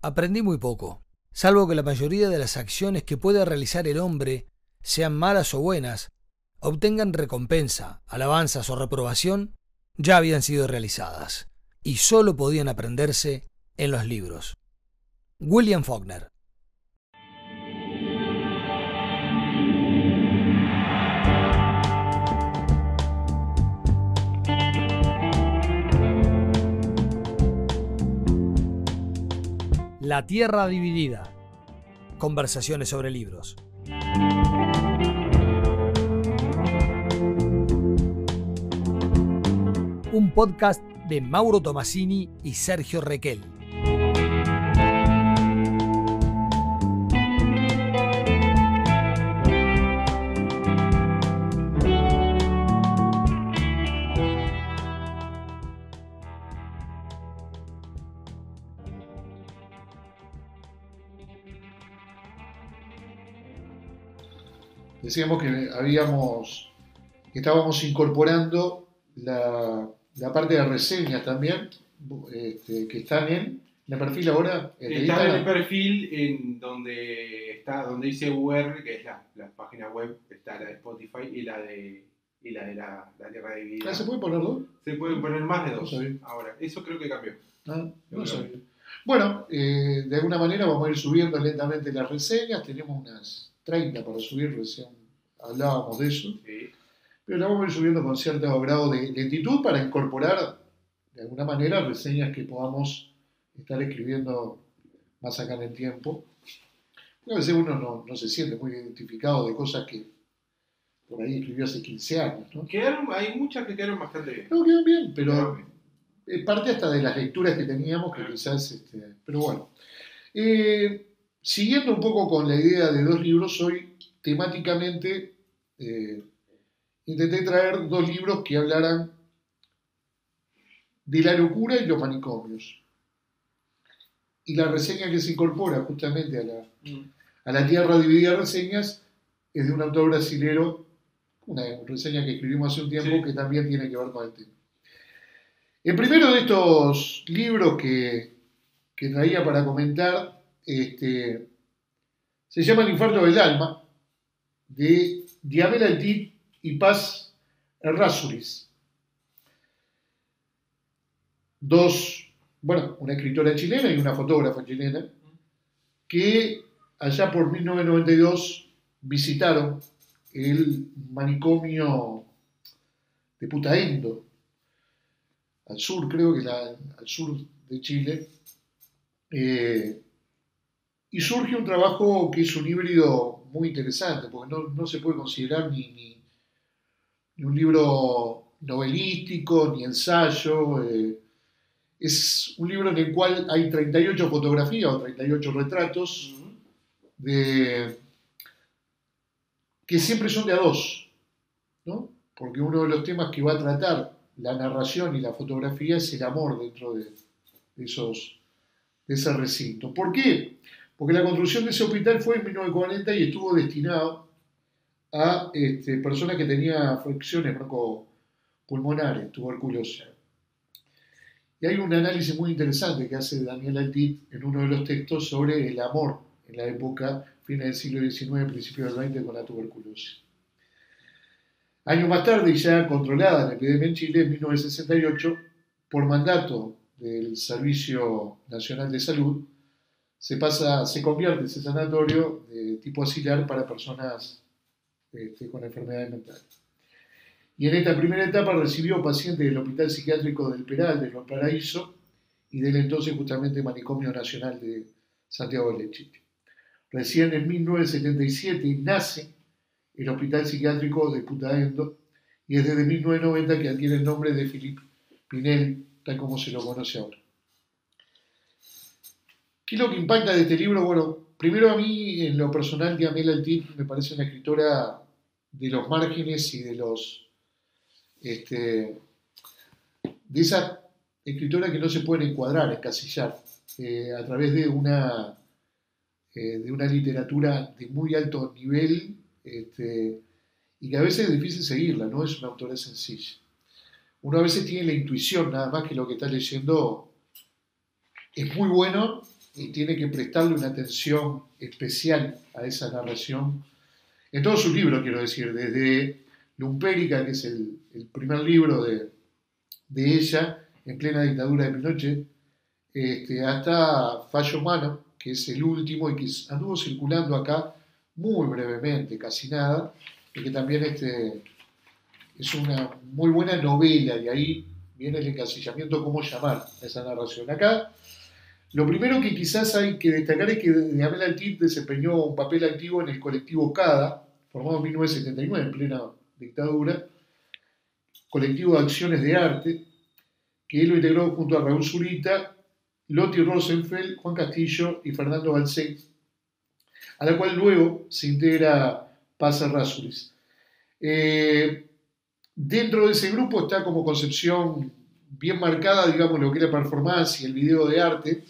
Aprendí muy poco, salvo que la mayoría de las acciones que puede realizar el hombre, sean malas o buenas, obtengan recompensa, alabanzas o reprobación, ya habían sido realizadas, y sólo podían aprenderse en los libros. William Faulkner. La Tierra Dividida. Conversaciones sobre libros. Un podcast de Mauro Tomasini y Sergio Requel. Decíamos que estábamos incorporando la parte de reseñas también, que están en el perfil ahora. Está en el perfil en donde dice UR, que es la página web, está la de Spotify y la de la Tierra Dividida. ¿Se puede poner dos? Se pueden poner más de dos. No sabía. Ahora, eso creo que cambió. No sabía. Bueno, de alguna manera vamos a ir subiendo lentamente las reseñas. Tenemos unas 30 para subir, recién hablábamos de eso. Sí. Pero la vamos a ir subiendo con cierto grado de lentitud para incorporar de alguna manera reseñas que podamos estar escribiendo más acá en el tiempo. Porque a veces uno no se siente muy identificado de cosas que por ahí escribió hace 15 años, ¿no? Hay muchas que quedaron bastante bien. No, quedan bien, pero es parte hasta de las lecturas que teníamos que quizás... pero bueno. Siguiendo un poco con la idea de dos libros, hoy temáticamente intenté traer dos libros que hablaran de la locura y los manicomios. Y la reseña que se incorpora justamente a la Tierra Dividida de Reseñas es de un autor brasilero, una reseña que escribimos hace un tiempo, sí, que también tiene que ver con el tema. El primero de estos libros que traía para comentar se llama El Infarto del Alma, de Diamela Altit y Paz Errázuriz. Una escritora chilena y una fotógrafa chilena, que allá por 1992 visitaron el manicomio de Putaendo, al sur, creo que al sur de Chile, y surge un trabajo que es un híbrido muy interesante, porque no se puede considerar ni un libro novelístico, ni ensayo. Es un libro en el cual hay 38 fotografías o 38 retratos que siempre son de a dos, ¿no? Porque uno de los temas que va a tratar la narración y la fotografía es el amor dentro de ese recinto. ¿Por qué? Porque la construcción de ese hospital fue en 1940 y estuvo destinado a personas que tenían afecciones broncopulmonares, tuberculosis. Y hay un análisis muy interesante que hace Daniel Altit en uno de los textos sobre el amor en la época, fines del siglo XIX, principios del XX, con la tuberculosis. Años más tarde, y ya controlada la epidemia en Chile, en 1968, por mandato del Servicio Nacional de Salud, se convierte ese sanatorio de tipo asilar para personas con enfermedades mentales. Y en esta primera etapa recibió pacientes del Hospital Psiquiátrico del Peral, de Valparaíso, y del entonces justamente Manicomio Nacional de Santiago del Estero. Recién en 1977 nace el Hospital Psiquiátrico de Putaendo, y es desde 1990 que adquiere el nombre de Philippe Pinel, tal como se lo conoce ahora. ¿Qué es lo que impacta de este libro? Bueno, primero a mí, en lo personal, Diamela Altit me parece una escritora de los márgenes y de esa escritora que no se puede encuadrar, encasillar, a través de una literatura de muy alto nivel, y que a veces es difícil seguirla, no es una autora sencilla. Uno a veces tiene la intuición nada más que lo que está leyendo es muy bueno y tiene que prestarle una atención especial a esa narración. En todos sus libros, quiero decir, desde Lumpérica, que es el primer libro de ella, en plena dictadura de Pinochet, hasta Fallo Humano, que es el último y que anduvo circulando acá muy brevemente, casi nada, y que también es una muy buena novela, y ahí viene el encasillamiento, cómo llamar a esa narración. Acá, lo primero que quizás hay que destacar es que Diamel Altit desempeñó un papel activo en el colectivo CADA, formado en 1979, en plena dictadura, colectivo de acciones de arte, que él lo integró junto a Raúl Zurita, Lotti Rosenfeld, Juan Castillo y Fernando Balcé, a la cual luego se integra Paz Errázuriz. Dentro de ese grupo está como concepción bien marcada, digamos, lo que era performance y el video de arte,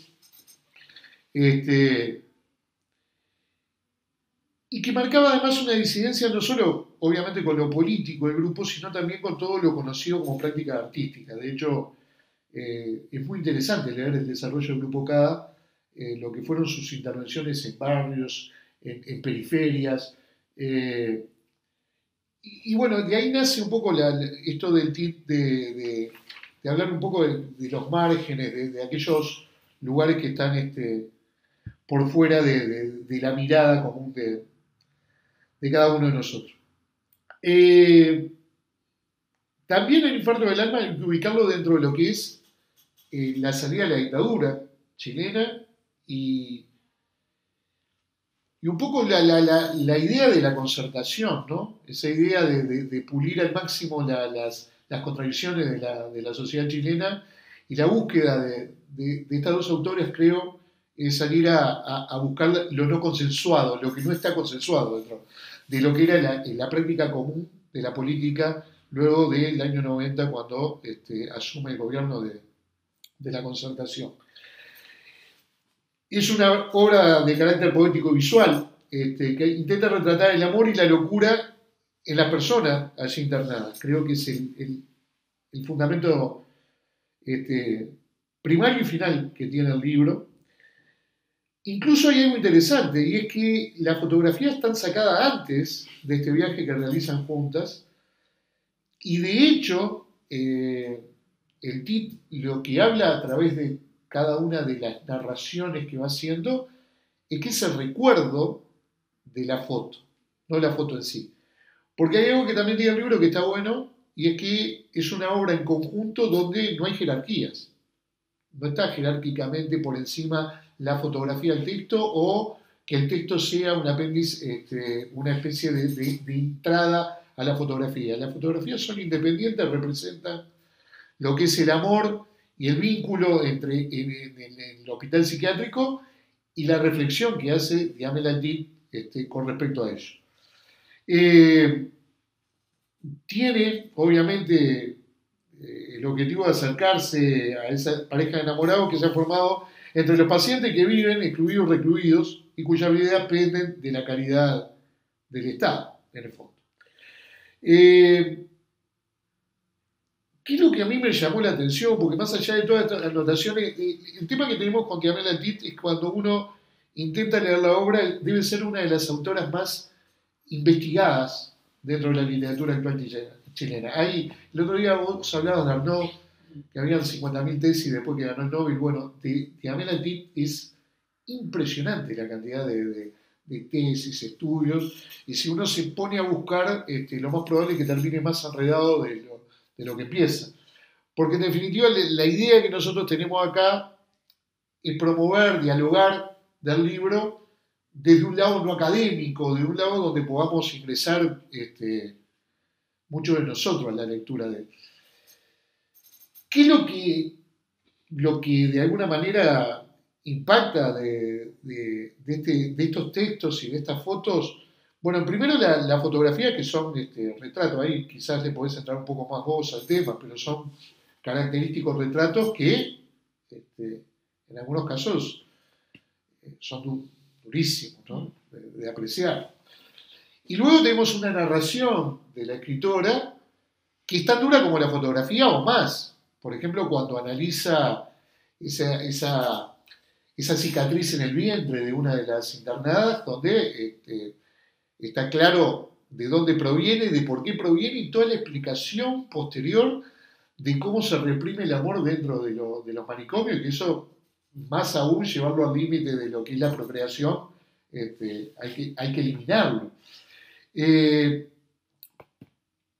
y que marcaba además una disidencia no solo, obviamente, con lo político del grupo, sino también con todo lo conocido como práctica artística. De hecho, es muy interesante leer el desarrollo del Grupo CADA, lo que fueron sus intervenciones en barrios, en periferias. Y bueno, de ahí nace un poco esto del tip de hablar un poco de los márgenes, de aquellos lugares que están por fuera de la mirada común de cada uno de nosotros. También el infarto del alma hay que ubicarlo dentro de lo que es la salida de la dictadura chilena y un poco la idea de la concertación, ¿no? Esa idea de pulir al máximo las contradicciones de la sociedad chilena, y la búsqueda de estas dos autores, creo, es salir a buscar lo no consensuado, lo que no está consensuado dentro de lo que era la práctica común de la política luego del año 90, cuando asume el gobierno de la concertación. Es una obra de carácter poético visual, que intenta retratar el amor y la locura en las personas allí internadas. Creo que es el fundamento primario y final que tiene el libro. Incluso hay algo interesante, y es que las fotografías están sacadas antes de este viaje que realizan juntas, y de hecho el TIT lo que habla a través de cada una de las narraciones que va haciendo es que es el recuerdo de la foto, no la foto en sí. Porque hay algo que también tiene el libro que está bueno, y es que es una obra en conjunto donde no hay jerarquías. No está jerárquicamente por encima la fotografía del texto, o que el texto sea un apéndice, una especie de entrada a la fotografía. Las fotografías son independientes, representan lo que es el amor y el vínculo en el hospital psiquiátrico y la reflexión que hace Diamel Altit con respecto a ello. Tiene, obviamente, el objetivo de acercarse a esa pareja de enamorados que se ha formado entre los pacientes que viven excluidos, recluidos, y cuyas vidas dependen de la caridad del Estado, en el fondo. ¿Qué es lo que a mí me llamó la atención? Porque más allá de todas estas anotaciones, el tema que tenemos con Diamel Altit es cuando uno intenta leer la obra, debe ser una de las autoras más investigadas dentro de la literatura actual chilena. Ahí, el otro día vos hablabas de Arnaud, que habían 50.000 tesis después que ganó el Nobel. Bueno, Diamel Altit es impresionante la cantidad de tesis, estudios, y si uno se pone a buscar, lo más probable es que termine más enredado de lo que empieza. Porque en definitiva la idea que nosotros tenemos acá es promover, dialogar del libro desde un lado no académico, de un lado donde podamos ingresar muchos de nosotros a la lectura de él. ¿Qué es lo que de alguna manera impacta de estos textos y de estas fotos? Bueno, primero la fotografía, que son retratos, ahí quizás le podés entrar un poco más vos al tema, pero son característicos retratos que en algunos casos son durísimos, ¿no? de apreciar. Y luego tenemos una narración de la escritora que es tan dura como la fotografía o más. Por ejemplo, cuando analiza esa esa cicatriz en el vientre de una de las internadas, donde está claro de dónde proviene, de por qué proviene y toda la explicación posterior de cómo se reprime el amor dentro de los manicomios, que eso, más aún, llevarlo al límite de lo que es la procreación, hay que eliminarlo.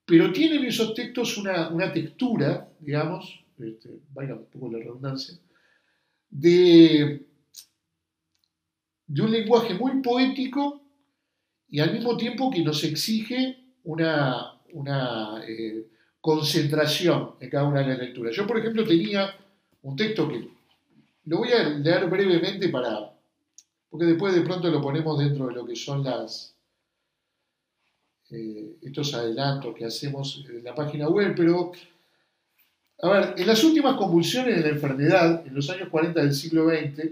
Pero tienen esos textos una textura, digamos, vaya un poco la redundancia, de un lenguaje muy poético y al mismo tiempo que nos exige una concentración en cada una de las lecturas. Yo, por ejemplo, tenía un texto que lo voy a leer brevemente porque después de pronto lo ponemos dentro de lo que son estos adelantos que hacemos en la página web, pero a ver, en las últimas convulsiones de la enfermedad, en los años 40 del siglo XX,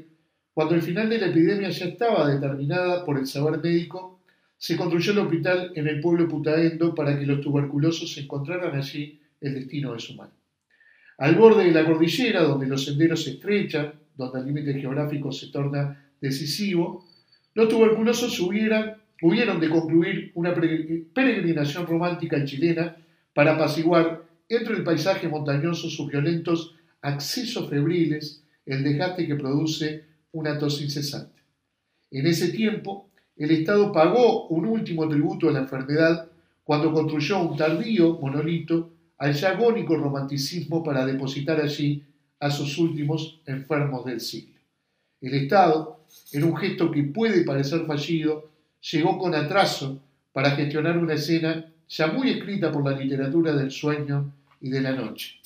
cuando el final de la epidemia ya estaba determinada por el saber médico, se construyó el hospital en el pueblo Putaendo para que los tuberculosos encontraran allí el destino de su mal. Al borde de la cordillera, donde los senderos se estrechan, donde el límite geográfico se torna decisivo, los tuberculosos hubieron de concluir una peregrinación romántica chilena para apaciguar entre el paisaje montañoso sus violentos accesos febriles, el desgaste que produce una tos incesante. En ese tiempo, el Estado pagó un último tributo a la enfermedad cuando construyó un tardío monolito al ya agónico romanticismo para depositar allí a sus últimos enfermos del siglo. El Estado, en un gesto que puede parecer fallido, llegó con atraso para gestionar una escena ya muy escrita por la literatura del sueño y de la noche.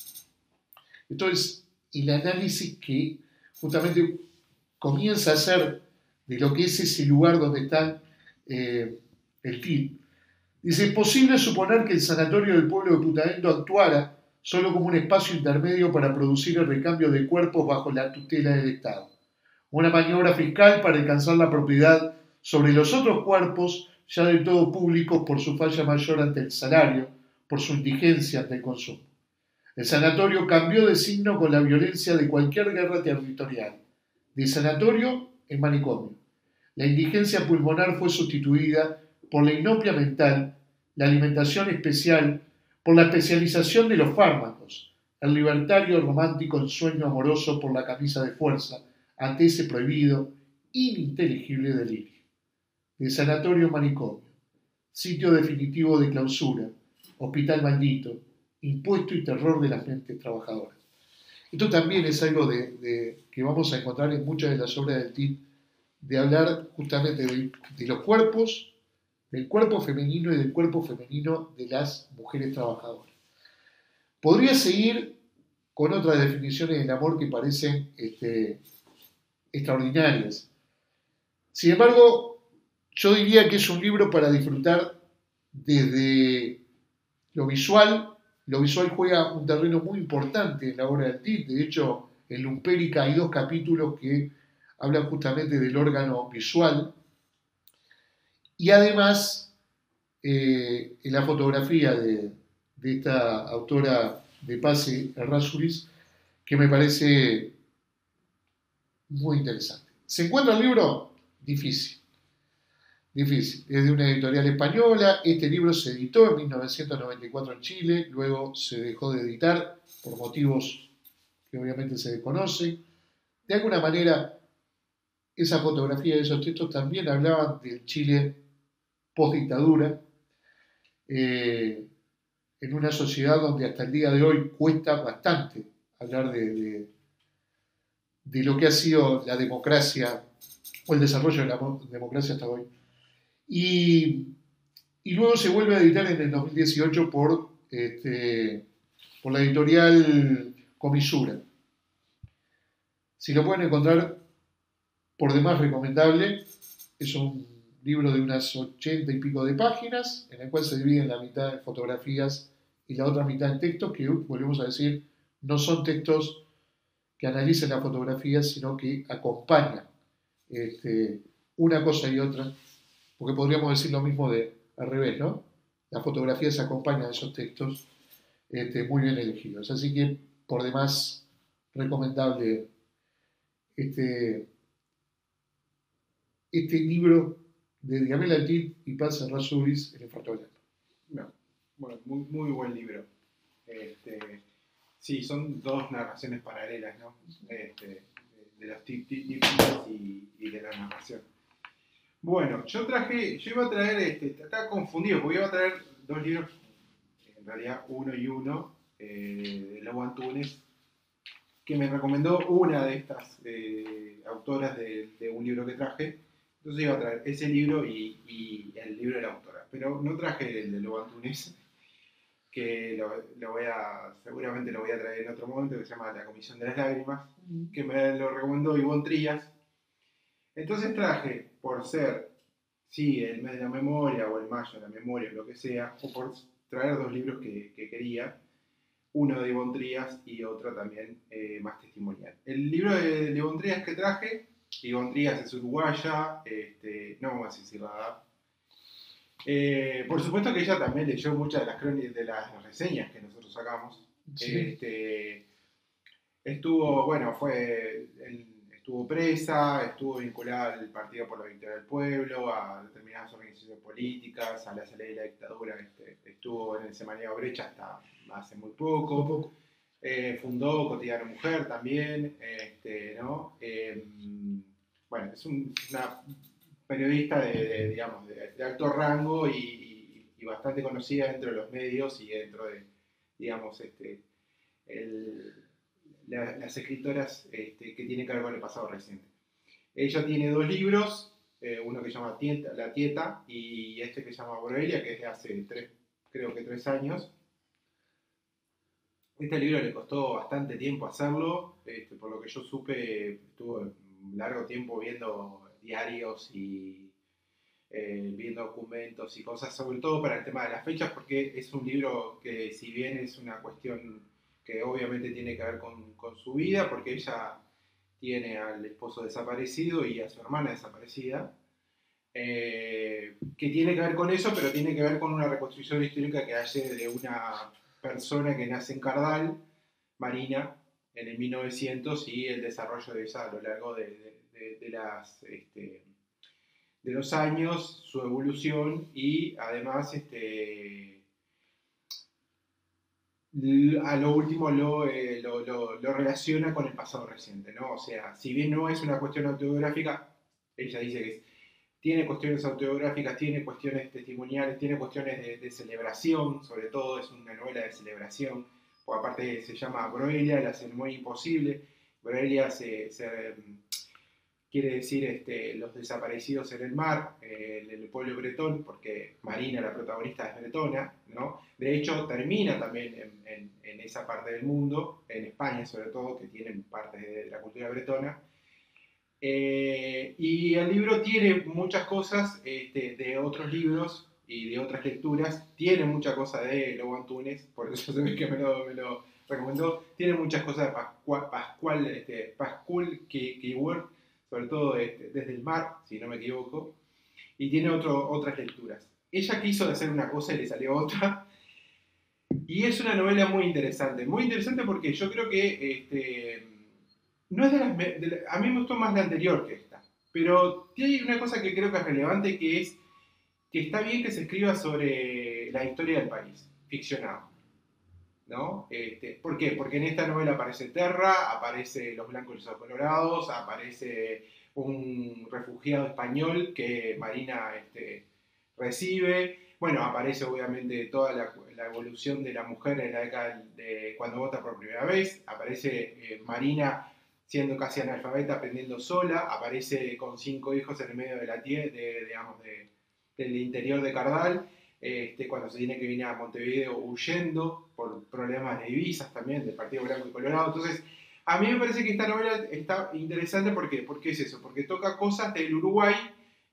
Entonces, el análisis que justamente comienza a hacer de lo que es ese lugar donde está el TID, dice: es posible suponer que el sanatorio del pueblo de Putaendo actuara solo como un espacio intermedio para producir el recambio de cuerpos bajo la tutela del Estado. Una maniobra fiscal para alcanzar la propiedad sobre los otros cuerpos ya del todo públicos por su falla mayor ante el salario, por su indigencia ante el consumo. El sanatorio cambió de signo con la violencia de cualquier guerra territorial, de sanatorio en manicomio. La indigencia pulmonar fue sustituida por la inopia mental, la alimentación especial, por la especialización de los fármacos, el libertario romántico ensueño amoroso por la camisa de fuerza ante ese prohibido, ininteligible delirio. De sanatorio en manicomio, sitio definitivo de clausura, hospital maldito, impuesto y terror de las mentes trabajadoras. Esto también es algo que vamos a encontrar en muchas de las obras del TID, de hablar justamente de los cuerpos, del cuerpo femenino y del cuerpo femenino de las mujeres trabajadoras. Podría seguir con otras definiciones del amor que parecen extraordinarias. Sin embargo, yo diría que es un libro para disfrutar desde lo visual. Lo visual juega un terreno muy importante en la obra del TID. De hecho, en Lumpérica hay 2 capítulos que hablan justamente del órgano visual. Y además, en la fotografía de esta autora de Pase Errázuriz, que me parece muy interesante. ¿Se encuentra el libro? Difícil. Es de una editorial española. Este libro se editó en 1994 en Chile, luego se dejó de editar por motivos que obviamente se desconocen. De alguna manera, esa fotografía de esos textos también hablaban del Chile post-dictadura, en una sociedad donde hasta el día de hoy cuesta bastante hablar de lo que ha sido la democracia o el desarrollo de la democracia hasta hoy. Y luego se vuelve a editar en el 2018 por la editorial Comisura. Si lo pueden encontrar, por demás recomendable. Es un libro de unas 80 y pico de páginas, en el cual se divide en la mitad en fotografías y la otra mitad en textos, que volvemos a decir, no son textos que analicen la fotografía, sino que acompañan una cosa y otra, porque podríamos decir lo mismo al revés, ¿no? Las fotografías acompañan a esos textos muy bien elegidos. Así que, por demás, recomendable este este libro de Diamel Altit y Paz Errázuriz, El infarto del alma. No. Bueno, muy buen libro. Sí, son dos narraciones paralelas, ¿no? De los títulos y de la narración. Bueno, yo iba a traer, estaba confundido, porque iba a traer dos libros, en realidad uno y uno, de Lobo Antunes, que me recomendó una de estas autoras de un libro que traje. Entonces iba a traer ese libro y el libro de la autora. Pero no traje el de Lobo Antunes, que seguramente lo voy a traer en otro momento, que se llama La Comisión de las Lágrimas, que me lo recomendó Ivonne Trías. Entonces traje, por ser, sí, el mes de la memoria, o el mayo de la memoria, lo que sea, o por traer dos libros que quería, uno de Ivonne Trías y otro también más testimonial. El libro de Ivonne Trías que traje, Ivonne Trías es uruguaya, no vamos a decir nada. Por supuesto que ella también leyó muchas de las crónicas, de las reseñas que nosotros sacamos. Sí. Estuvo presa, estuvo vinculada al Partido por la Victoria del Pueblo, a determinadas organizaciones políticas, a la salida de la dictadura. Estuvo en el semanario Brecha hasta hace muy poco. Fundó Cotidiano Mujer también, ¿no? Bueno, es una periodista de alto rango y bastante conocida dentro de los medios y dentro de, digamos, las escritoras que tienen que ver con el pasado reciente. Ella tiene dos libros, uno que se llama La Tieta y este que se llama Broelia, que es de hace creo que 3 años. Este libro le costó bastante tiempo hacerlo, por lo que yo supe, estuvo un largo tiempo viendo diarios y viendo documentos y cosas, sobre todo para el tema de las fechas, porque es un libro que, si bien es una cuestión que obviamente tiene que ver con su vida, porque ella tiene al esposo desaparecido y a su hermana desaparecida, que tiene que ver con eso, pero tiene que ver con una reconstrucción histórica que hace de una persona que nace en Cardal, Marina, en el 1900, y el desarrollo de ella a lo largo de los años, su evolución, y además a lo último lo relaciona con el pasado reciente, ¿no? O sea, si bien no es una cuestión autobiográfica, ella dice que tiene cuestiones autobiográficas, tiene cuestiones testimoniales, tiene cuestiones de celebración, sobre todo es una novela de celebración, porque aparte se llama Broelia, la ceremonia imposible. Broelia quiere decir los desaparecidos en el mar, el pueblo bretón, porque Marina, la protagonista, es bretona, ¿no? De hecho, termina también en esa parte del mundo, en España sobre todo, que tienen partes de la cultura bretona. Y el libro tiene muchas cosas de otros libros y de otras lecturas. Tiene mucha cosa de Lobo Antunes, por eso se ve que me lo recomendó. Tiene muchas cosas de Pascual Keyword, sobre todo Desde el mar, si no me equivoco, y tiene otras lecturas. Ella quiso hacer una cosa y le salió otra, y es una novela muy interesante porque yo creo que no es a mí me gustó más la anterior que esta, pero tiene una cosa que creo que es relevante, que es que está bien que se escriba sobre la historia del país, ficcionado, ¿no? ¿Por qué? Porque en esta novela aparece Terra, aparece los blancos y los colorados, aparece un refugiado español que Marina recibe. Bueno, aparece obviamente toda la evolución de la mujer en la década de cuando vota por primera vez, aparece Marina siendo casi analfabeta, aprendiendo sola, aparece con 5 hijos en el medio de la del interior de Cardal, cuando se tiene que venir a Montevideo huyendo por problemas de divisas también, del Partido Blanco y Colorado. Entonces, a mí me parece que esta novela está interesante. ¿Por qué? Porque es eso, porque toca cosas del Uruguay,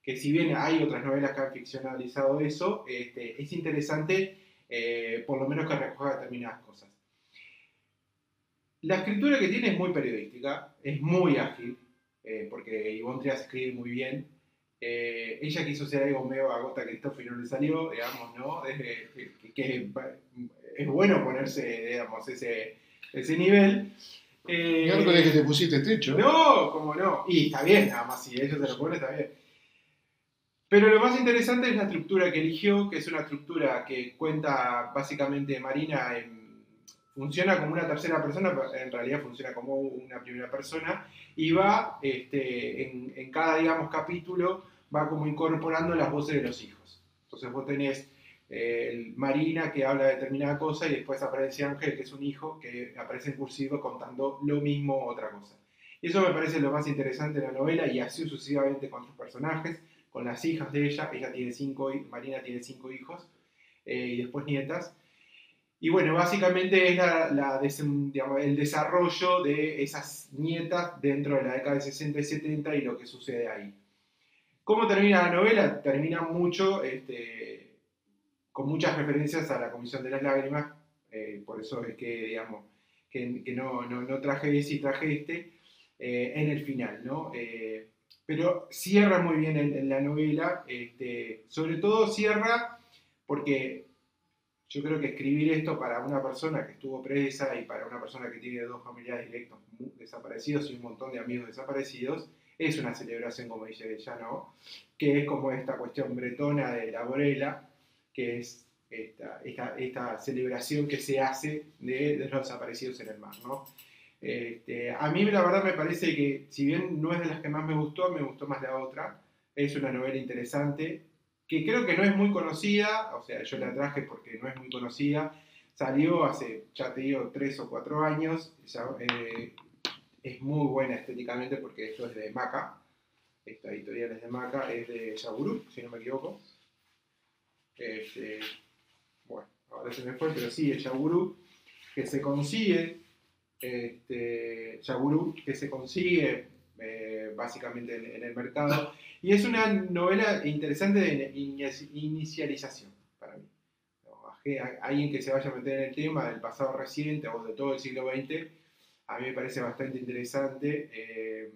que si bien hay otras novelas que han ficcionalizado eso, es interesante, por lo menos que recoja determinadas cosas. La escritura que tiene es muy periodística, es muy ágil, porque Ivonne Trías escribe muy bien. Ella quiso hacer algo medio a Agota Christoph y no le salió, digamos, ¿no? Que es bueno ponerse, digamos, ese nivel. Miércoles que te pusiste estrecho. No, cómo no. Y está bien, nada más, si ellos se lo ponen, está bien. Pero lo más interesante es la estructura que eligió, que es una estructura que cuenta básicamente Marina funciona como una tercera persona, pero en realidad funciona como una primera persona, y va en cada, digamos, capítulo, va como incorporando las voces de los hijos. Entonces vos tenés Marina que habla de determinada cosa y después aparece Ángel, que es un hijo, que aparece en cursivo contando lo mismo otra cosa. Y eso me parece lo más interesante de la novela, y así sucesivamente con sus personajes, con las hijas de ella tiene Marina tiene 5 hijos, y después nietas. Y bueno, básicamente es digamos, el desarrollo de esas nietas dentro de la década de 60 y 70 y lo que sucede ahí. ¿Cómo termina la novela? Termina mucho, con muchas referencias a la Comisión de las Lágrimas, por eso es que, digamos, que no traje ese y traje en el final, ¿no? Pero cierra muy bien en la novela, sobre todo cierra porque yo creo que escribir esto para una persona que estuvo presa y para una persona que tiene 2 familiares directos desaparecidos y un montón de amigos desaparecidos, es una celebración, como dice ella, ¿no? Que es como esta cuestión bretona de la Borela, que es esta celebración que se hace de los desaparecidos en el mar, ¿no? A mí la verdad me parece que, si bien no es de las que más me gustó más la otra. Es una novela interesante, que creo que no es muy conocida, o sea, yo la traje porque no es muy conocida. Salió hace, ya te digo, 3 o 4 años. Es muy buena estéticamente porque esto es de Maca. Esta editorial es de Maca, es de Yagurú, si no me equivoco. Bueno, ahora se me fue, pero sí, es Yagurú, que se consigue. Yagurú, que se consigue básicamente en el mercado. Y es una novela interesante de inicialización para mí. Alguien que se vaya a meter en el tema del pasado reciente o de todo el siglo XX, a mí me parece bastante interesante.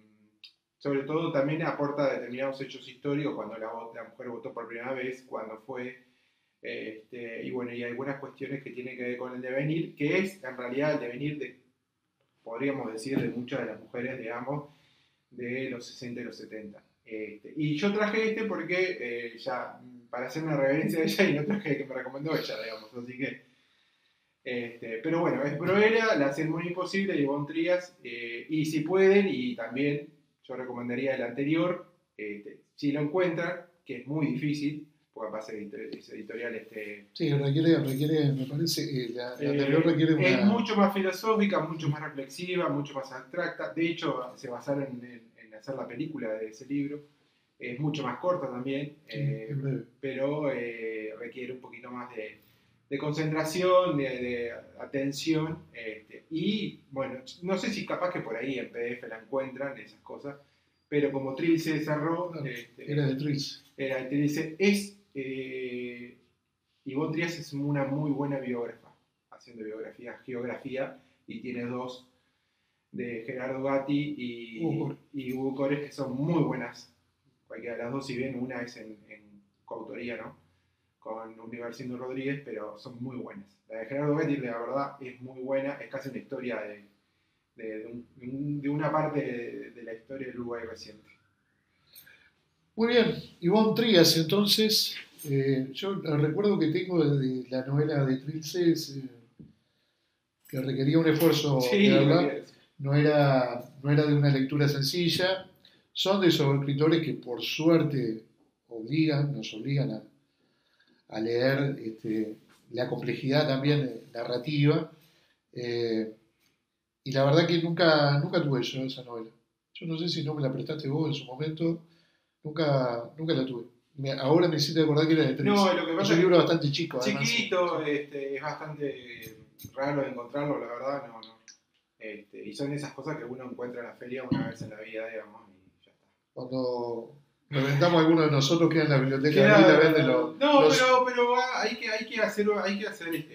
Sobre todo también aporta determinados hechos históricos, cuando la mujer votó por primera vez, cuando fue, y bueno, y algunas cuestiones que tienen que ver con el devenir, que es en realidad el devenir podríamos decir, de muchas de las mujeres, digamos, de los 60 y los 70. Y yo traje porque ya, para hacer una reverencia a ella, y no traje que me recomendó ella, digamos, así que, pero bueno, es Proera, La Ceremonia Imposible de Ivonne Trías, y si pueden, y también yo recomendaría el anterior, si lo encuentran, que es muy difícil, porque pasa ese editorial. Sí, requiere, me parece, la anterior requiere una... Es mucho más filosófica, mucho más reflexiva, mucho más abstracta. De hecho, se basaron en hacer la película de ese libro. Es mucho más corta también, pero requiere un poquito más de concentración, de atención. Y bueno, no sé si capaz que por ahí en PDF la encuentran, esas cosas, pero como Trilce cerró... Claro, era de Trilce. Era de Trilce. Ivonne Trías es una muy buena biógrafa, haciendo geografía, y tiene 2 de Gerardo Gatti y Hugo Cores, que son muy buenas. Cualquiera de las 2, si bien una es en coautoría, ¿no?, con Universindo Rodríguez, pero son muy buenas. La de Gerardo Gatti, la verdad, es muy buena, es casi una historia de una parte de la historia del Uruguay reciente. Muy bien, Ivonne Trías, entonces, yo el recuerdo que tengo de la novela de Trilce es que requería un esfuerzo, sí, de verdad, no era de una lectura sencilla. Son de esos escritores que por suerte nos obligan a leer la complejidad también narrativa, y la verdad que nunca tuve yo esa novela. Yo no sé si no me la prestaste vos en su momento. Nunca la tuve. Ahora me hiciste acordar que era de 3. No, lo que pasa es un libro bastante chico. Chiquito, además. Es bastante raro de encontrarlo, la verdad, no. Y son esas cosas que uno encuentra en la feria una vez en la vida, digamos, y ya está. Cuando reventamos alguno de nosotros, queda en la biblioteca. Pero hay que hacer,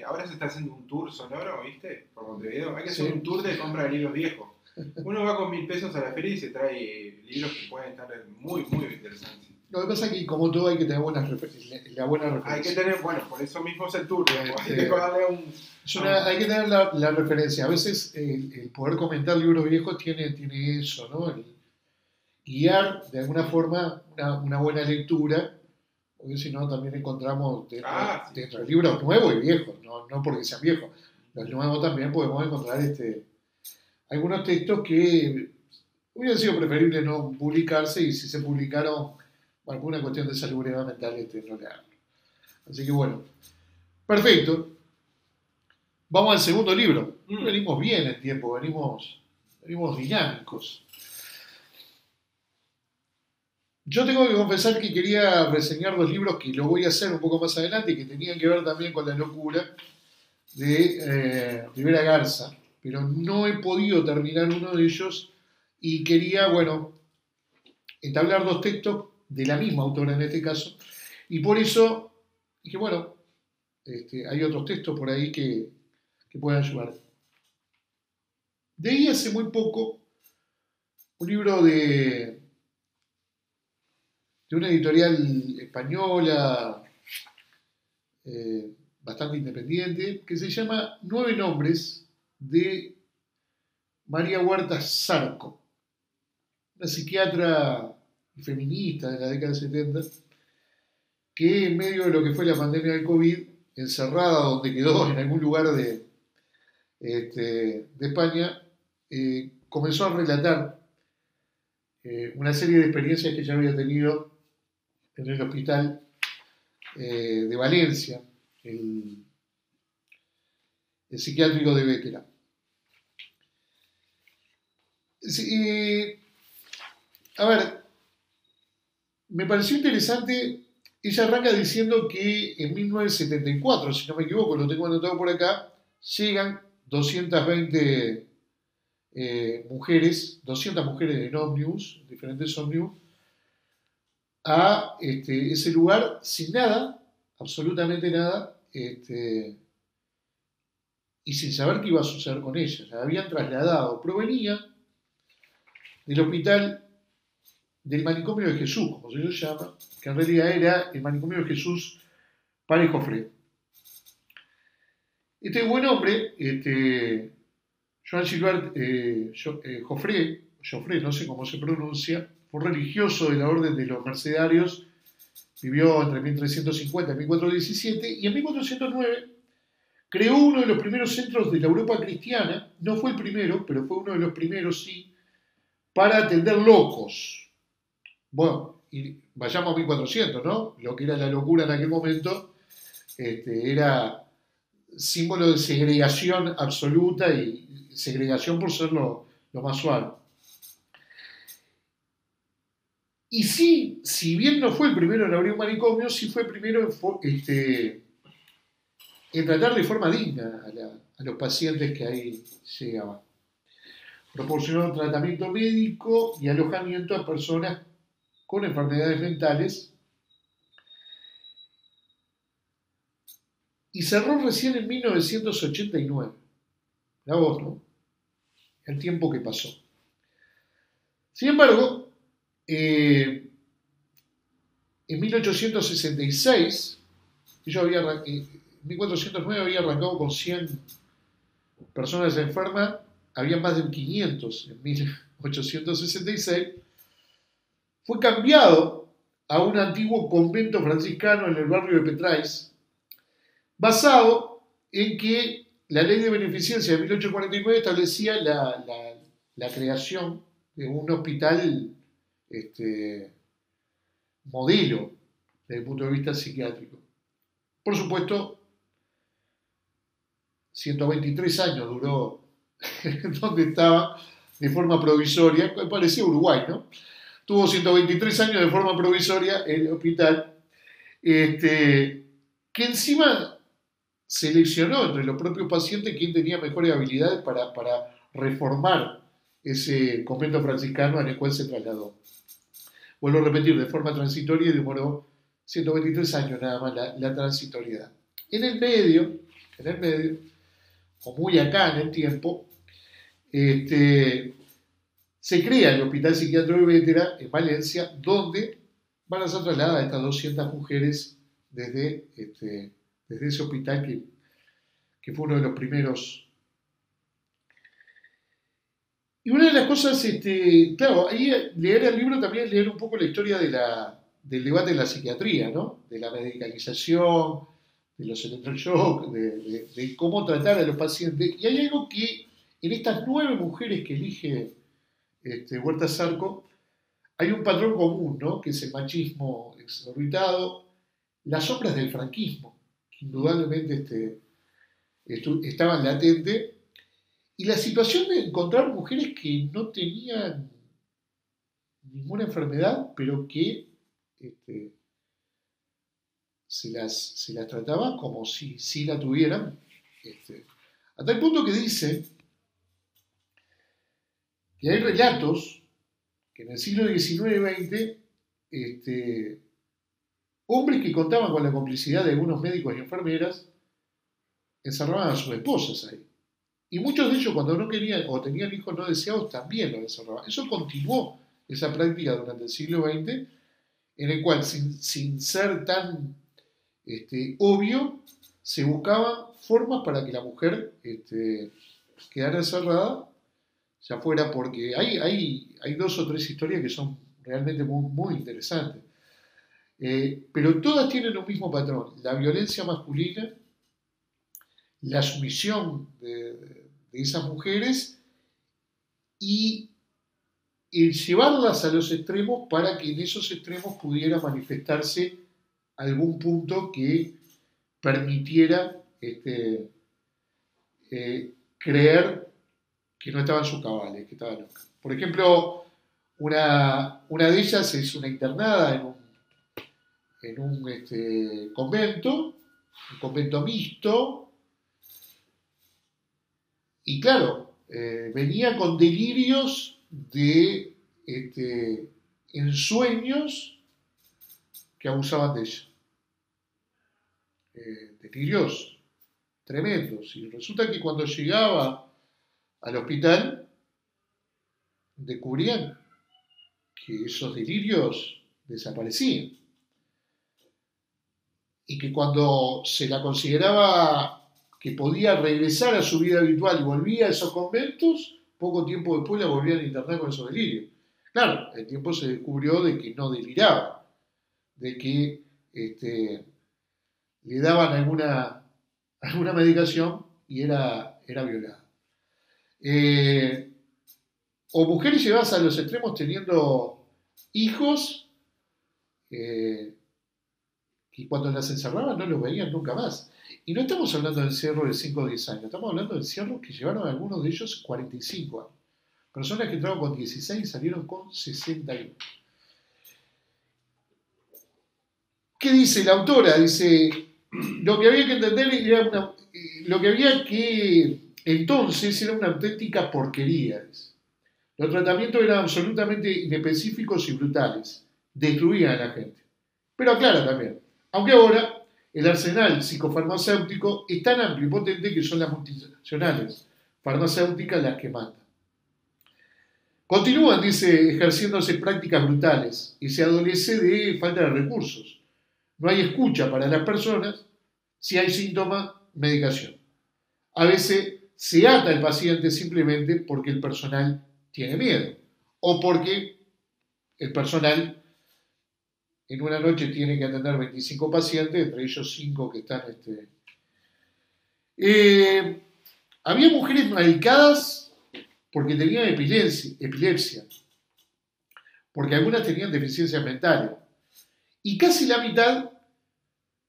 ahora se está haciendo un tour sonoro, ¿viste? Por Montevideo. Hay que hacer un tour de compra de libros viejos. Uno va con 1.000 pesos a la feria y se trae libros que pueden estar muy, muy interesantes. Lo que pasa es que, como todo, hay que tener la buena referencia. Hay que tener, bueno, por eso mismo es el tour. Hay que tener la referencia. A veces el poder comentar libros viejos tiene eso, ¿no? El guiar de alguna forma una buena lectura, porque si no también encontramos Sí. dentro de libros nuevos y viejos, no porque sean viejos, los nuevos también podemos encontrar algunos textos que hubiera sido preferible no publicarse, y si se publicaron por alguna cuestión de salubridad mental, no leerlo. Así que bueno, perfecto. Vamos al segundo libro. Venimos bien en tiempo, venimos dinámicos. Yo tengo que confesar que quería reseñar 2 libros que lo voy a hacer un poco más adelante y que tenían que ver también con la locura de Rivera Garza, pero no he podido terminar uno de ellos y quería, bueno, entablar 2 textos de la misma autora en este caso, y por eso dije, bueno, hay otros textos por ahí que puedan ayudar. Leí hace muy poco un libro de una editorial española bastante independiente, que se llama 9 nombres, de María Huerta Zarco, una psiquiatra feminista de la década del 70, que en medio de lo que fue la pandemia del COVID, encerrada donde quedó en algún lugar de España, comenzó a relatar una serie de experiencias que ella había tenido en el hospital de Valencia, el psiquiátrico de Bétera. A ver, me pareció interesante. Ella arranca diciendo que en 1974, si no me equivoco, lo tengo anotado por acá, llegan 220 mujeres, 200 mujeres en ómnibus, diferentes ómnibus, a ese lugar sin nada, absolutamente nada, y sin saber qué iba a suceder con ellas. La habían trasladado, provenía del hospital del Manicomio de Jesús, como se llama, que en realidad era el Manicomio de Jesús Pare Joffre. Este buen hombre, Joan Gilbert Joffre, no sé cómo se pronuncia, fue religioso de la Orden de los Mercedarios, vivió entre 1350 y 1417, y en 1409 creó uno de los primeros centros de la Europa cristiana. No fue el primero, pero fue uno de los primeros, sí, para atender locos. Bueno, y vayamos a 1400, ¿no? Lo que era la locura en aquel momento, era símbolo de segregación absoluta, y segregación por ser lo más suave. Y sí, si bien no fue el primero en abrir un manicomio, sí fue el primero en tratar de forma digna a los pacientes que ahí llegaban. Proporcionó tratamiento médico y alojamiento a personas con enfermedades mentales, y cerró recién en 1989. La voz, ¿no? El tiempo que pasó. Sin embargo, en 1866, en 1409 había arrancado con 100 personas enfermas, había más de 500 en 1866, fue cambiado a un antiguo convento franciscano en el barrio de Petrais, basado en que la ley de beneficencia de 1849 establecía la creación de un hospital modelo desde el punto de vista psiquiátrico. Por supuesto, 123 años duró donde estaba de forma provisoria, parecía Uruguay, ¿no? Tuvo 123 años de forma provisoria el hospital, que encima seleccionó entre los propios pacientes quién tenía mejores habilidades para reformar ese convento franciscano al cual se trasladó. Vuelvo a repetir, de forma transitoria, y demoró 123 años nada más la transitoriedad. En el medio, o muy acá en el tiempo, se crea el Hospital Psiquiátrico de Bétera en Valencia, donde van a ser trasladadas estas 200 mujeres desde ese hospital que fue uno de los primeros. Y una de las cosas, claro, ahí leer el libro también es leer un poco la historia de la del debate en la psiquiatría, ¿no? De la medicalización, de los electroshocks, de cómo tratar a los pacientes. Y hay algo que en estas 9 mujeres que elige Huerta Zarco, hay un patrón común, ¿no? Que es el machismo exorbitado, las sombras del franquismo, que indudablemente estaban latentes, y la situación de encontrar mujeres que no tenían ninguna enfermedad, pero que se las trataba como si sí la tuvieran, a tal punto que dice que hay relatos que en el siglo XIX y XX, hombres que contaban con la complicidad de algunos médicos y enfermeras encerraban a sus esposas ahí. Y muchos de ellos, cuando no querían o tenían hijos no deseados, también los encerraban. Eso continuó, esa práctica, durante el siglo XX, en el cual, sin ser tan obvio, se buscaban formas para que la mujer quedara encerrada, ya fuera porque hay 2 o 3 historias que son realmente muy, muy interesantes. Pero todas tienen un mismo patrón: la violencia masculina, la sumisión de esas mujeres y el llevarlas a los extremos para que en esos extremos pudiera manifestarse algún punto que permitiera creer que no estaban sus cabales, que estaban locas. Por ejemplo, una de ellas es una internada en un convento mixto, y claro, venía con delirios de ensueños que abusaban de ella. Delirios tremendos. Y resulta que cuando llegaba al hospital, descubrían que esos delirios desaparecían. Y que cuando se la consideraba que podía regresar a su vida habitual y volvía a esos conventos, poco tiempo después la volvían a internar con esos delirios. Claro, el tiempo se descubrió de que no deliraba, de que le daban alguna medicación y era violada. O mujeres llevadas a los extremos teniendo hijos que cuando las encerraban no los veían nunca más. Y no estamos hablando del encierro de 5 o 10 años, estamos hablando de encierros que llevaron a algunos de ellos 45 años. Personas que entraron con 16 y salieron con 61. ¿Qué dice la autora? Dice, lo que había que entender era lo que había que entonces era una auténtica porquería. Dice. Los tratamientos eran absolutamente inespecíficos y brutales, destruían a la gente. Pero aclara también, aunque ahora el arsenal psicofarmacéutico es tan amplio y potente que son las multinacionales farmacéuticas las que mandan. Continúan, dice, ejerciéndose prácticas brutales y se adolece de falta de recursos. No hay escucha para las personas. Si hay síntoma, medicación. A veces se ata al paciente simplemente porque el personal tiene miedo o porque el personal en una noche tiene que atender 25 pacientes, entre ellos 5 que están... había mujeres medicadas porque tenían epilepsia, porque algunas tenían deficiencias mentales. Y casi la mitad,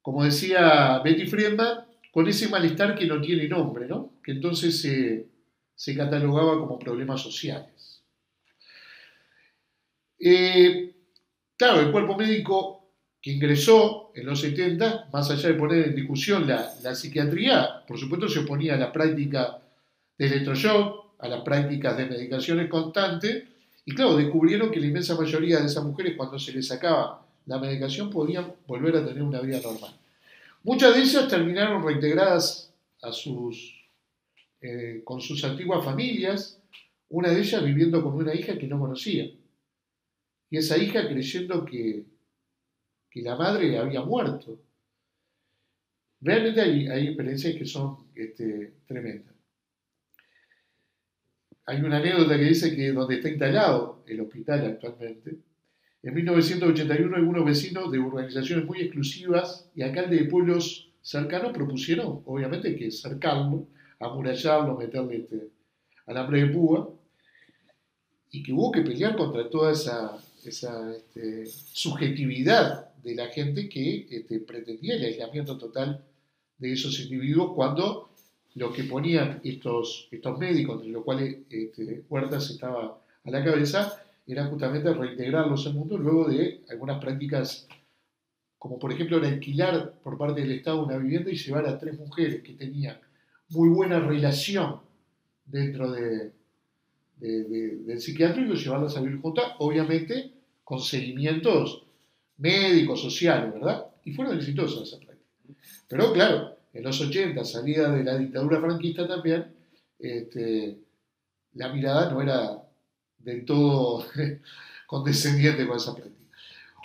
como decía Betty Friedman, con ese malestar que no tiene nombre, ¿no? Que entonces se catalogaba como problemas sociales. Claro, el cuerpo médico que ingresó en los 70, más allá de poner en discusión la psiquiatría, por supuesto se oponía a la práctica de electroshock, a las prácticas de medicaciones constantes, y claro, descubrieron que la inmensa mayoría de esas mujeres, cuando se les sacaba la medicación, podían volver a tener una vida normal. Muchas de ellas terminaron reintegradas con sus antiguas familias, una de ellas viviendo con una hija que no conocía. Y esa hija creyendo que la madre había muerto. Realmente hay experiencias que son tremendas. Hay una anécdota que dice que donde está instalado el hospital actualmente, En 1981 algunos vecinos de urbanizaciones muy exclusivas y alcaldes de pueblos cercanos propusieron, obviamente, que cercarlo, amurallarlo, meterle alambre de púa, y que hubo que pelear contra toda esa subjetividad de la gente que pretendía el aislamiento total de esos individuos cuando lo que ponían estos médicos, entre los cuales Huertas estaba a la cabeza, era justamente reintegrarlos al mundo luego de algunas prácticas, como por ejemplo el alquilar por parte del Estado una vivienda y llevar a 3 mujeres que tenían muy buena relación dentro del psiquiátrico y llevarlas a vivir juntas, obviamente con seguimientos médicos, sociales, ¿verdad? Y fueron exitosas esas prácticas. Pero claro, en los 80, salida de la dictadura franquista también, la mirada no era del todo condescendiente con esa práctica.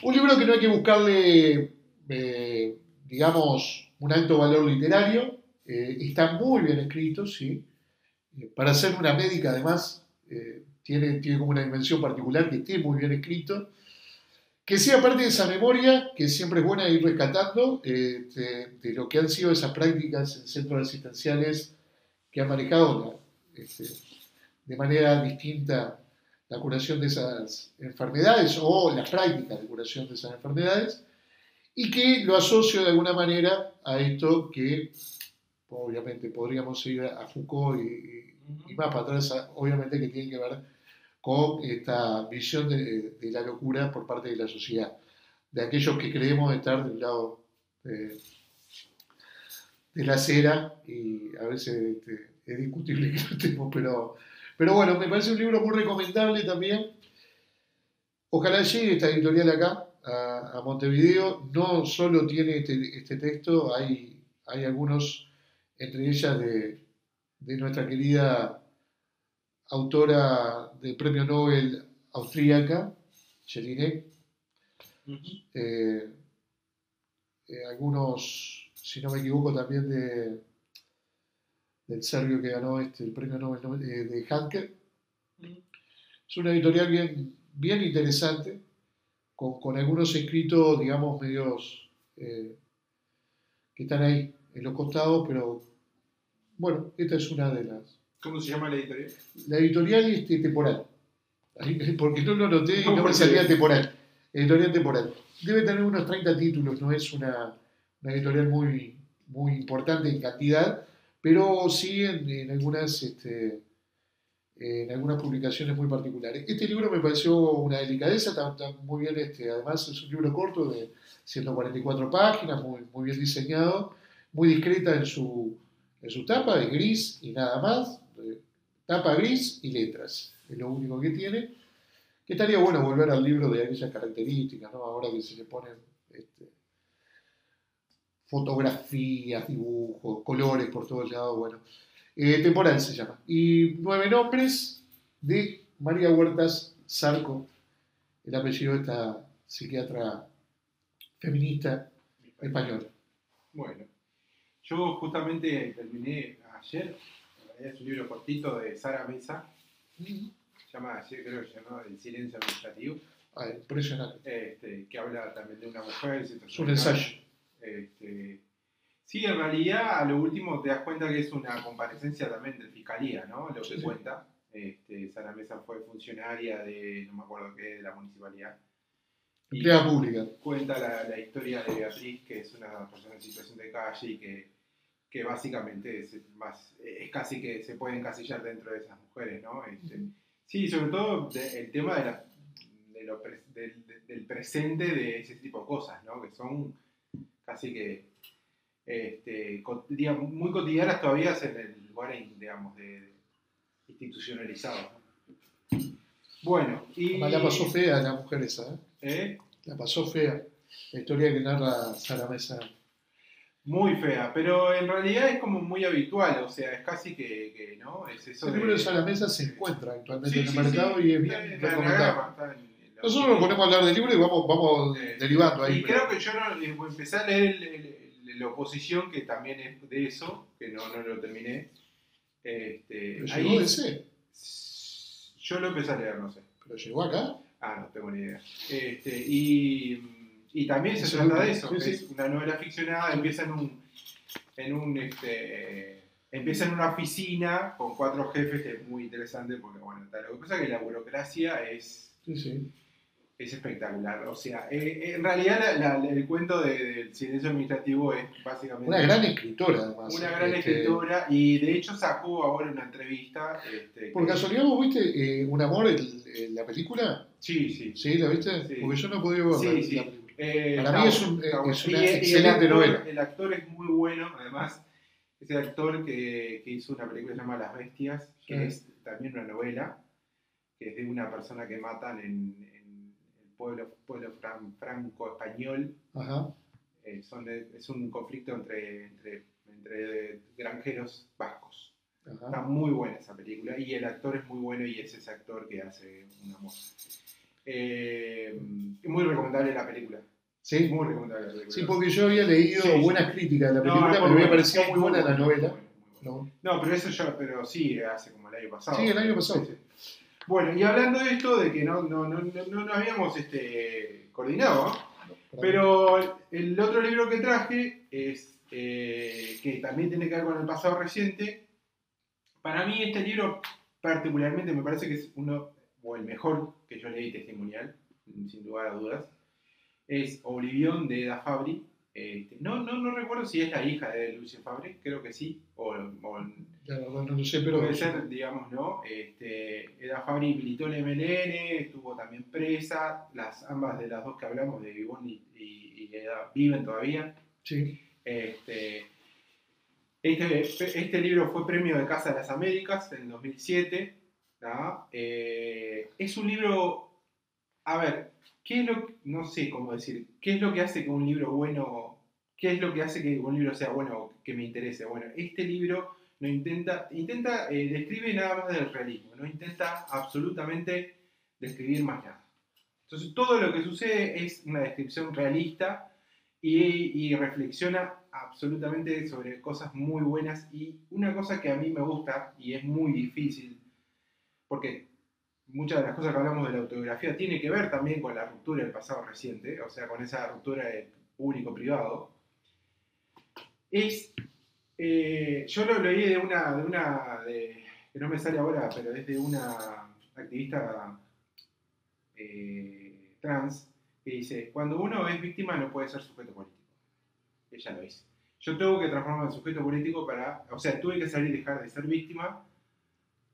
Un libro que no hay que buscarle, digamos, un alto valor literario, está muy bien escrito, sí. Para ser una médica, además, tiene como una dimensión particular que esté muy bien escrito. Que sea parte de esa memoria, que siempre es buena ir rescatando, de lo que han sido esas prácticas en centros asistenciales que han manejado de manera distinta la curación de esas enfermedades o las prácticas de curación de esas enfermedades, y que lo asocio de alguna manera a esto que obviamente podríamos ir a Foucault y más para atrás, obviamente que tiene que ver con esta visión de la locura por parte de la sociedad, de aquellos que creemos estar del lado de la acera, y a veces es discutible que no estemos, pero bueno, me parece un libro muy recomendable también. Ojalá llegue esta editorial acá, a Montevideo. No solo tiene este texto, hay algunos, entre ellas de nuestra querida autora del premio Nobel austríaca, Jelinek. Algunos, si no me equivoco, también del serbio que ganó el premio Nobel de Hanke. Es una editorial bien interesante, con algunos escritos, digamos, medios que están ahí en los costados, pero bueno, esta es una de las. ¿Cómo se llama la editorial? La editorial es Temporal, porque no lo noté y no me salía Temporal. Editorial Temporal. Debe tener unos 30 títulos, no es una editorial muy, muy importante en cantidad, pero sí en algunas publicaciones muy particulares. Este libro me pareció una delicadeza, está muy bien, además es un libro corto de 144 páginas, muy, muy bien diseñado, muy discreta en su tapa, de gris y nada más, tapa gris y letras, es lo único que tiene. Que estaría bueno volver al libro de aquellas características, ¿no? Ahora que se le ponen fotografías, dibujos, colores por todos lados, bueno. Temporal se llama. Y 9 nombres de María Huertas Zarco, el apellido de esta psiquiatra feminista española. Bueno, yo justamente terminé ayer, es un libro cortito de Sara Mesa, se llama, ayer creo que se llama El silencio administrativo. Impresionante. Que habla también de una mujer. Es un ensayo. Sí, en realidad a lo último te das cuenta que es una comparecencia también de fiscalía, ¿no? Lo que cuenta. Sara Mesa fue funcionaria de, no me acuerdo qué, de la municipalidad. Empleada pública. Cuenta la historia de Beatriz, que es una persona en situación de calle y que básicamente es casi que se puede encasillar dentro de esas mujeres, ¿no? Sí, sobre todo el tema del presente de ese tipo de cosas, ¿no? Que son casi que muy cotidianas todavía en el lugar, digamos, institucionalizado, ¿no? Bueno, y. La pasó fea la mujer esa, ¿eh? La pasó fea. La historia que narra Sara Mesa. Muy fea, pero en realidad es como muy habitual, o sea, es casi que ¿no? Es eso. El libro de Sara Mesa se encuentra actualmente en el mercado y es bien recomendado. Nosotros nos ponemos a hablar del libro y vamos derivando ahí. Y creo que yo empecé a leer la oposición, que también es de eso, que no lo terminé. ¿Pero llegó de ese? Yo lo empecé a leer, no sé. ¿Pero llegó acá? No tengo ni idea. Y también se Es trata el- de eso. sí, Es sí. una novela ficcionada, empieza empieza en una oficina con 4 jefes, que es muy interesante porque, bueno, lo que pasa es que la burocracia es Sí, sí. espectacular. O sea, en realidad el cuento del silencio administrativo es básicamente Una gran escritora, además. una gran escritora, y de hecho sacó ahora una entrevista. Por casualidad, ¿vos viste Un amor, la película? Sí, sí. ¿Sí? ¿La viste? Sí. Porque yo no he podido ver Sí, la sí. película. Para Está mí es bueno, está bueno. una Y excelente novela. el actor es muy bueno, además. Es el actor que hizo una película que se llama Las Bestias, que Sí. es también una novela, que es de una persona que matan en el pueblo franco-español. Ajá. Es un conflicto entre granjeros vascos. Está Ajá. muy buena esa película y el actor es muy bueno y es ese actor que hace Un amor. Muy recomendable la película. Sí. Muy recomendable la película. Sí, porque yo había leído Sí, sí. buenas críticas de la No, película, es pero muy me buena, parecía es muy buena la muy novela. muy buena. ¿No? No, pero sí, hace como el año pasado. Sí, el año pasado. Sí, sí. Bueno, y hablando de esto, de que no habíamos coordinado, ¿no? Pero el otro libro que traje es que también tiene que ver con el pasado reciente. Para mí este libro particularmente me parece que es uno, o el mejor que yo leí testimonial, sin lugar a dudas. Es Oblivion de Eda Fabri. No recuerdo si es la hija de Lucien Fabri, creo que sí, La verdad no lo sé, pero... puede ser, digamos, ¿no? Eda Fabri militó en el MLN, estuvo también presa, ambas de las dos que hablamos, de Vivón y Eda, viven todavía. Sí. Este libro fue premio de Casa de las Américas en 2007. ¿No? Es un libro, a ver, no sé cómo decir, ¿qué es lo que hace que un libro bueno, qué es lo que hace que un libro sea bueno, que me interese? Bueno, este libro no intenta describe nada más del realismo, no intenta absolutamente describir más nada. Entonces todo lo que sucede es una descripción realista y reflexiona absolutamente sobre cosas muy buenas, y una cosa que a mí me gusta y es muy difícil, porque muchas de las cosas que hablamos de la autobiografía tiene que ver también con la ruptura del pasado reciente, o sea, con esa ruptura de público-privado. Yo lo leí que no me sale ahora, pero es de una activista trans, que dice: cuando uno es víctima no puede ser sujeto político. Ella lo dice. Yo tengo que transformarme en sujeto político tuve que salir y dejar de ser víctima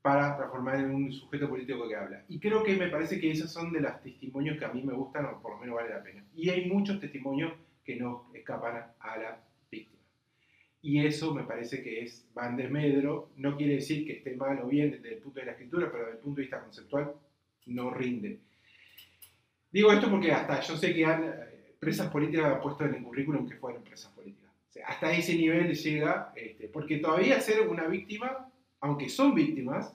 para transformar en un sujeto político que habla. Y creo que me parece que esos son de los testimonios que a mí me gustan, o por lo menos vale la pena. Y hay muchos testimonios que no escapan a la víctima. Y eso me parece que va en desmedro. No quiere decir que esté mal o bien desde el punto de la escritura, pero desde el punto de vista conceptual no rinde. Digo esto porque hasta yo sé que presas políticas han puesto en el currículum que fueron presas políticas. O sea, hasta ese nivel llega, porque todavía ser una víctima, aunque son víctimas,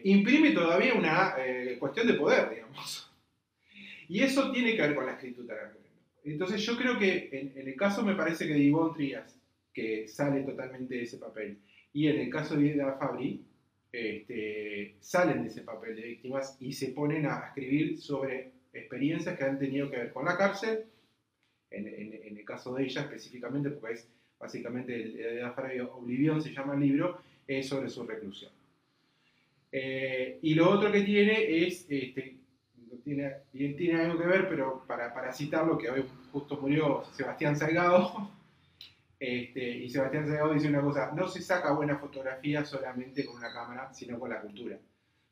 imprime todavía una cuestión de poder, digamos. Y eso tiene que ver con la escritura. Entonces yo creo que en el caso, me parece que de Yvonne Trías, que sale totalmente de ese papel, y en el caso de Eda Fabri, salen de ese papel de víctimas y se ponen a escribir sobre experiencias que han tenido que ver con la cárcel, en el caso de ella específicamente, porque es básicamente el de Eda Fabri, Oblivion se llama el libro, es sobre su reclusión. Y lo otro que tiene es, tiene algo que ver, pero para citarlo, que hoy justo murió Sebastián Salgado, y Sebastián Salgado dice una cosa: no se saca buena fotografía solamente con una cámara, sino con la cultura.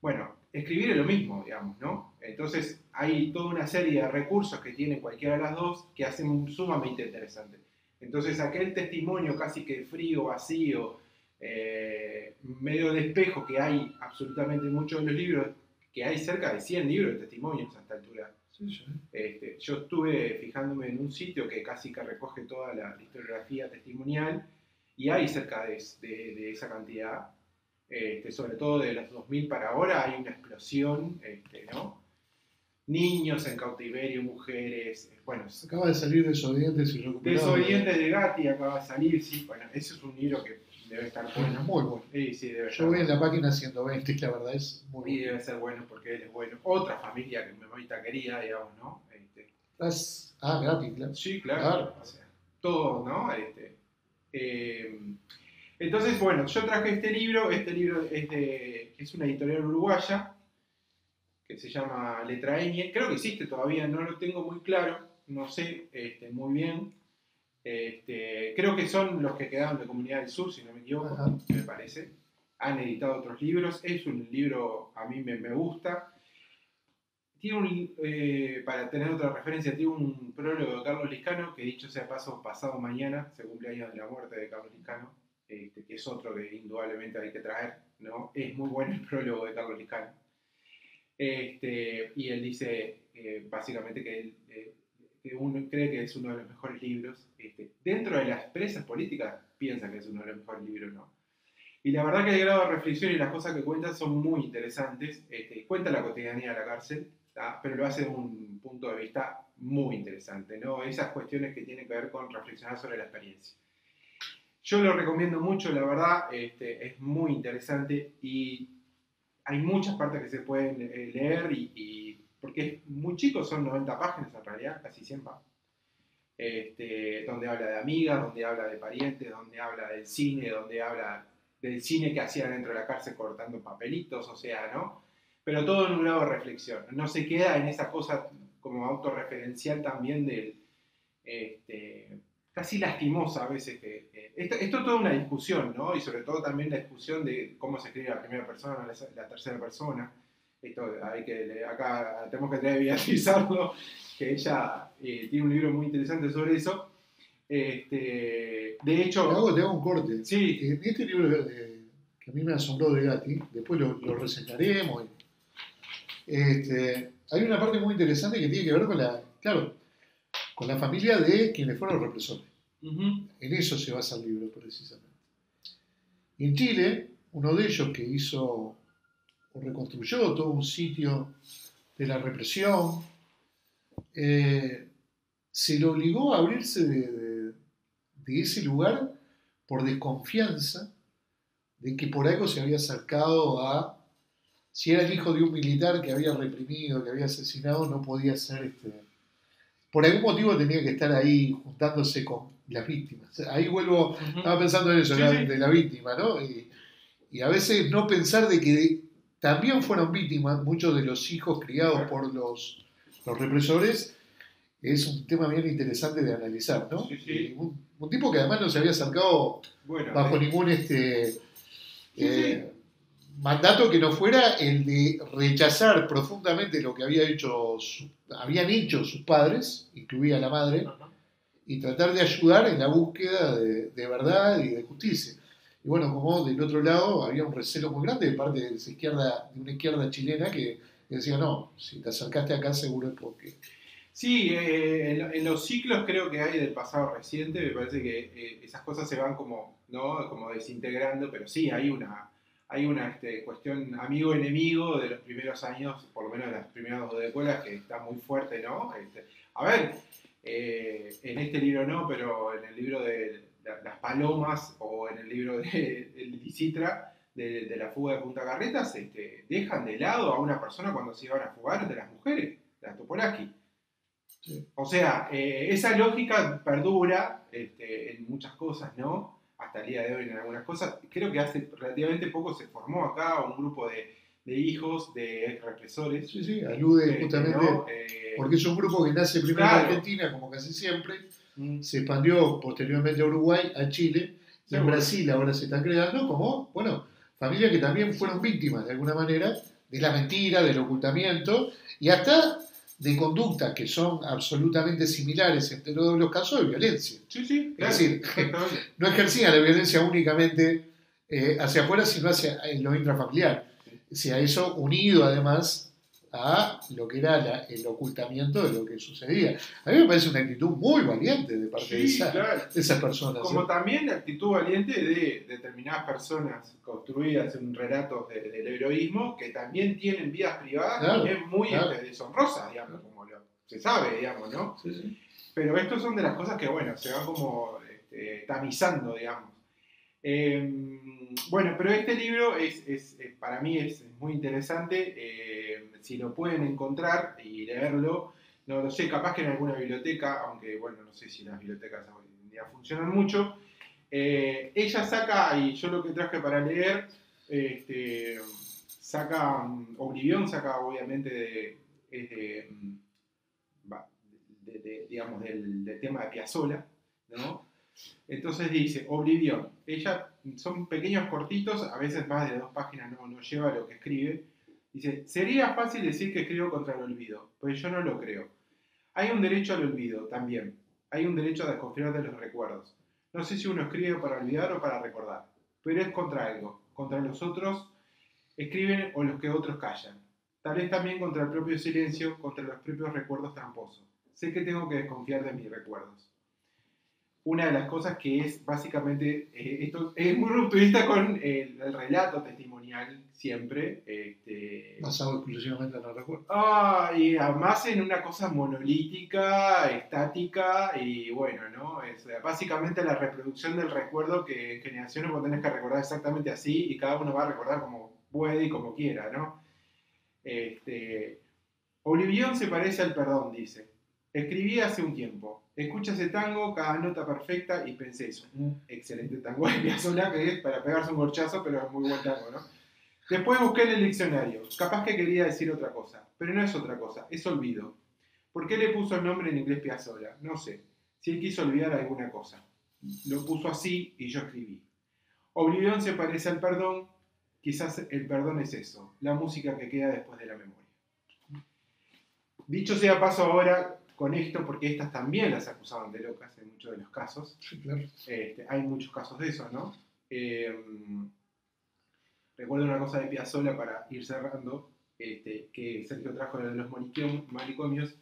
Bueno, escribir es lo mismo, digamos, ¿no? Entonces hay toda una serie de recursos que tienen cualquiera de las dos que hacen sumamente interesante. Entonces aquel testimonio casi que frío, vacío, medio de espejo que hay absolutamente en muchos de los libros, que hay cerca de 100 libros de testimonios a esta altura. Sí, sí. Yo estuve fijándome en un sitio que casi que recoge toda la historiografía testimonial, y hay cerca de esa cantidad, sobre todo de los 2000 para ahora hay una explosión, ¿no? Niños en cautiverio, mujeres, bueno. Acaba de salir Desobedientes y Recuperados. Desobedientes de Gatti acaba de salir, sí, bueno, ese es un libro que debe estar bueno. Muy bueno. Sí, debe Yo estar voy en bueno. la página 120 y la verdad es muy Y bueno. debe ser bueno porque él es bueno. Otra familia que mi mamita quería, digamos, ¿no? Gratis, claro. Sí, claro. Claro. O sea, todo, ¿no? Entonces, bueno, yo traje este libro es una editorial uruguaya que se llama Letra Ñ. Creo que existe todavía, no lo tengo muy claro, no sé muy bien. Creo que son los que quedaron de Comunidad del Sur, si no me equivoco, Ajá. me parece. Han editado otros libros, es un libro, a mí me gusta. Tiene para tener otra referencia, tiene un prólogo de Carlos Liscano, que dicho sea paso, pasado mañana, se cumple años de la muerte de Carlos Liscano, que es otro que indudablemente hay que traer, ¿no? Es muy bueno el prólogo de Carlos Liscano. Y él dice básicamente que uno cree que es uno de los mejores libros. Dentro de las presas políticas piensa que es uno de los mejores libros, ¿no? Y la verdad que el grado de reflexión y las cosas que cuenta son muy interesantes. Cuenta la cotidianidad de la cárcel, ¿tá? Pero lo hace de un punto de vista muy interesante, ¿no? Esas cuestiones que tienen que ver con reflexionar sobre la experiencia. Yo lo recomiendo mucho, la verdad, es muy interesante y hay muchas partes que se pueden leer porque es muy chico, son 90 páginas en realidad, casi 100 páginas. Donde habla de amigas, donde habla de parientes, donde habla del cine, donde habla del cine que hacía dentro de la cárcel cortando papelitos, o sea, ¿no? Pero todo en un grado de reflexión. No se queda en esa cosa como autorreferencial también del casi lastimosa a veces. Esto es toda una discusión, ¿no? Y sobre todo también la discusión de cómo se escribe la primera persona, la tercera persona. Acá tenemos que trivializarlo, que ella tiene un libro muy interesante sobre eso. De hecho... Te hago un corte. Sí. Este libro que a mí me asombró de Gatti, después lo reseñaremos. Hay una parte muy interesante que tiene que ver con la familia de quienes fueron los represores. Uh-huh. En eso se basa el libro, precisamente. Y en Chile, uno de ellos que hizo o reconstruyó todo un sitio de la represión, se lo obligó a abrirse de ese lugar por desconfianza de que por algo se había acercado a... Si era el hijo de un militar que había reprimido, que había asesinado, no podía ser... Por algún motivo tenía que estar ahí juntándose con las víctimas. Ahí vuelvo, estaba pensando en eso, de la víctima, ¿no? Y a veces no pensar de que también fueron víctimas muchos de los hijos criados por los represores, es un tema bien interesante de analizar, ¿no? Sí, sí. Un tipo que además no se había acercado bajo ningún mandato que no fuera el de rechazar profundamente lo que habían hecho sus padres, incluida la madre, y tratar de ayudar en la búsqueda de verdad y de justicia. Y bueno, como del otro lado había un recelo muy grande de parte de una izquierda chilena que decía, no, si te acercaste acá seguro es porque... Sí, en los ciclos creo que hay del pasado reciente, me parece que esas cosas se van como desintegrando, pero sí hay una cuestión amigo-enemigo de los primeros años, por lo menos de las primeras dos escuelas, que está muy fuerte, ¿no? A ver, en este libro no, pero en el libro de Las Palomas o en el libro de Licitra, de la fuga de Punta Carretas, dejan de lado a una persona cuando se iban a fugar de las mujeres, de las Topolaki. Sí. O sea, esa lógica perdura en muchas cosas, ¿no? Hasta el día de hoy en algunas cosas. Creo que hace relativamente poco se formó acá un grupo de hijos de ex represores. Sí, alude justamente, ¿no? Porque es un grupo que nace primero en Argentina, como casi siempre, se expandió posteriormente a Uruguay, a Chile, y en Brasil ahora se está creando como, bueno, familias que también fueron víctimas de alguna manera de la mentira, del ocultamiento, y hasta de conductas que son absolutamente similares en todos los casos de violencia. Sí, claro. Es decir, no ejercían la violencia únicamente hacia afuera, sino hacia lo intrafamiliar. O sea, eso unido además a lo que era el ocultamiento de lo que sucedía. A mí me parece una actitud muy valiente de parte de esas personas. Como también la actitud valiente de determinadas personas construidas en relatos del heroísmo, que también tienen vidas privadas también muy deshonrosas, digamos, como se sabe, digamos, ¿no? Sí. Pero estos son de las cosas que, bueno, se van como tamizando, digamos. Bueno, pero este libro para mí es muy interesante. Si lo pueden encontrar y leerlo, no lo sé, capaz que en alguna biblioteca, aunque bueno, no sé si las bibliotecas hoy en día funcionan mucho. Ella saca, y yo lo que traje para leer, saca Oblivion, saca obviamente digamos, del tema de Piazzolla, ¿no? Entonces dice, Oblivion, ella, son pequeños cortitos, a veces más de 2 páginas no lleva lo que escribe. Dice, sería fácil decir que escribo contra el olvido, pues yo no lo creo. Hay un derecho al olvido también, hay un derecho a desconfiar de los recuerdos. No sé si uno escribe para olvidar o para recordar, pero es contra algo, contra los otros escriben o los que otros callan. Tal vez también contra el propio silencio, contra los propios recuerdos tramposos. Sé que tengo que desconfiar de mis recuerdos. Una de las cosas que es básicamente, esto es muy rupturista con el relato testimonial siempre. Basado exclusivamente en el recuerdo. Y además en una cosa monolítica, estática y bueno, ¿no? Es básicamente la reproducción del recuerdo que en generaciones vos tenés que recordar exactamente así y cada uno va a recordar como puede y como quiera, ¿no? Oblivion se parece al perdón, dice. Escribí hace un tiempo. Escucha ese tango, cada nota perfecta, y pensé, es un excelente tango de Piazzolla, que es para pegarse un gorchazo, pero es muy buen tango, ¿no? Después busqué en el diccionario. Capaz que quería decir otra cosa, pero no es otra cosa, es olvido. ¿Por qué le puso el nombre en inglés Piazzolla? No sé. Si él quiso olvidar alguna cosa. Lo puso así y yo escribí. Oblivion se parece al perdón. Quizás el perdón es eso, la música que queda después de la memoria. Dicho sea paso ahora con esto, porque estas también las acusaban de locas en muchos de los casos. Sí, claro. Hay muchos casos de eso, ¿no? Recuerdo una cosa de Piazzolla para ir cerrando, que Sergio trajo de los manicomios,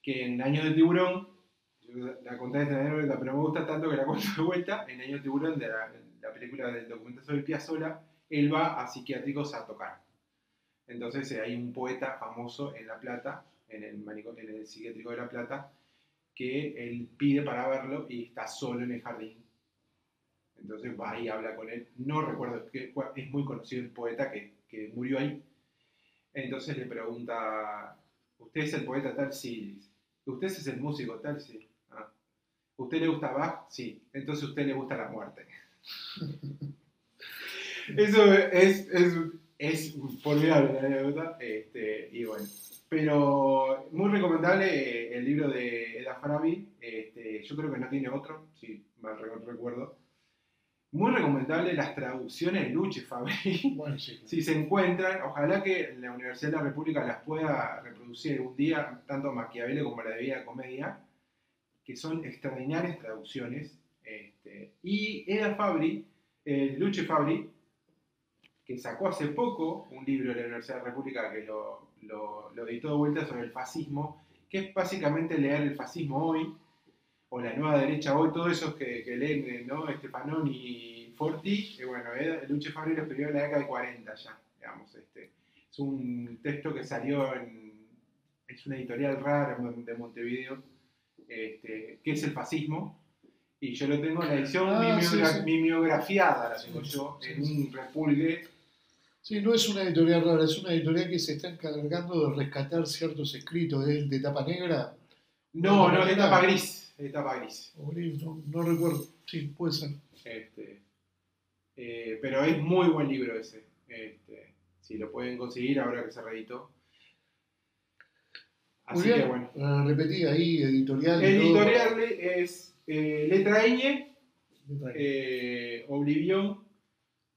que en Años de Tiburón, yo la conté de esta anécdota, pero me gusta tanto que la cuento de vuelta, en Años de Tiburón, de la película del documental sobre Piazzolla, él va a psiquiátricos a tocar. Entonces hay un poeta famoso en La Plata, en el psiquiátrico de La Plata, que él pide para verlo y está solo en el jardín. Entonces va y habla con él. No recuerdo, es muy conocido el poeta que murió ahí. Entonces le pregunta, ¿usted es el poeta tal? Sí. ¿Usted es el músico tal? Sí. ¿Usted le gusta Bach? Sí. Entonces ¿usted le gusta la muerte? Eso es formidable la anécdota. Y bueno. Pero muy recomendable el libro de Eda Farabi. Yo creo que no tiene otro, si mal recuerdo. Muy recomendable las traducciones de Luce Fabri. Bueno, sí. Si se encuentran, ojalá que la Universidad de la República las pueda reproducir un día, tanto Maquiavelo como la Divina Comedia, que son extraordinarias traducciones. Y Eda Fabri, Luce Fabri, que sacó hace poco un libro de la Universidad de la República que lo editó de vuelta sobre el fascismo, que es básicamente leer el fascismo hoy, o la nueva derecha hoy, todos esos que leen, ¿no? Panón y Forti, bueno, Luce Fabri lo escribió en la década de 40 ya, digamos. Es un texto que salió es una editorial rara de Montevideo, que es el fascismo, y yo lo tengo en la edición mimeografiada, la tengo yo, en un repulgue. Sí, no es una editorial rara, es una editorial que se está encargando de rescatar ciertos escritos de tapa negra. No, es tapa gris. De tapa gris. No recuerdo. Sí, puede ser. Pero es muy buen libro ese. Si lo pueden conseguir ahora que se reeditó. Así muy bien. Que bueno. Repetí ahí, editorial. Editorial es Letra Ñ, Oblivion.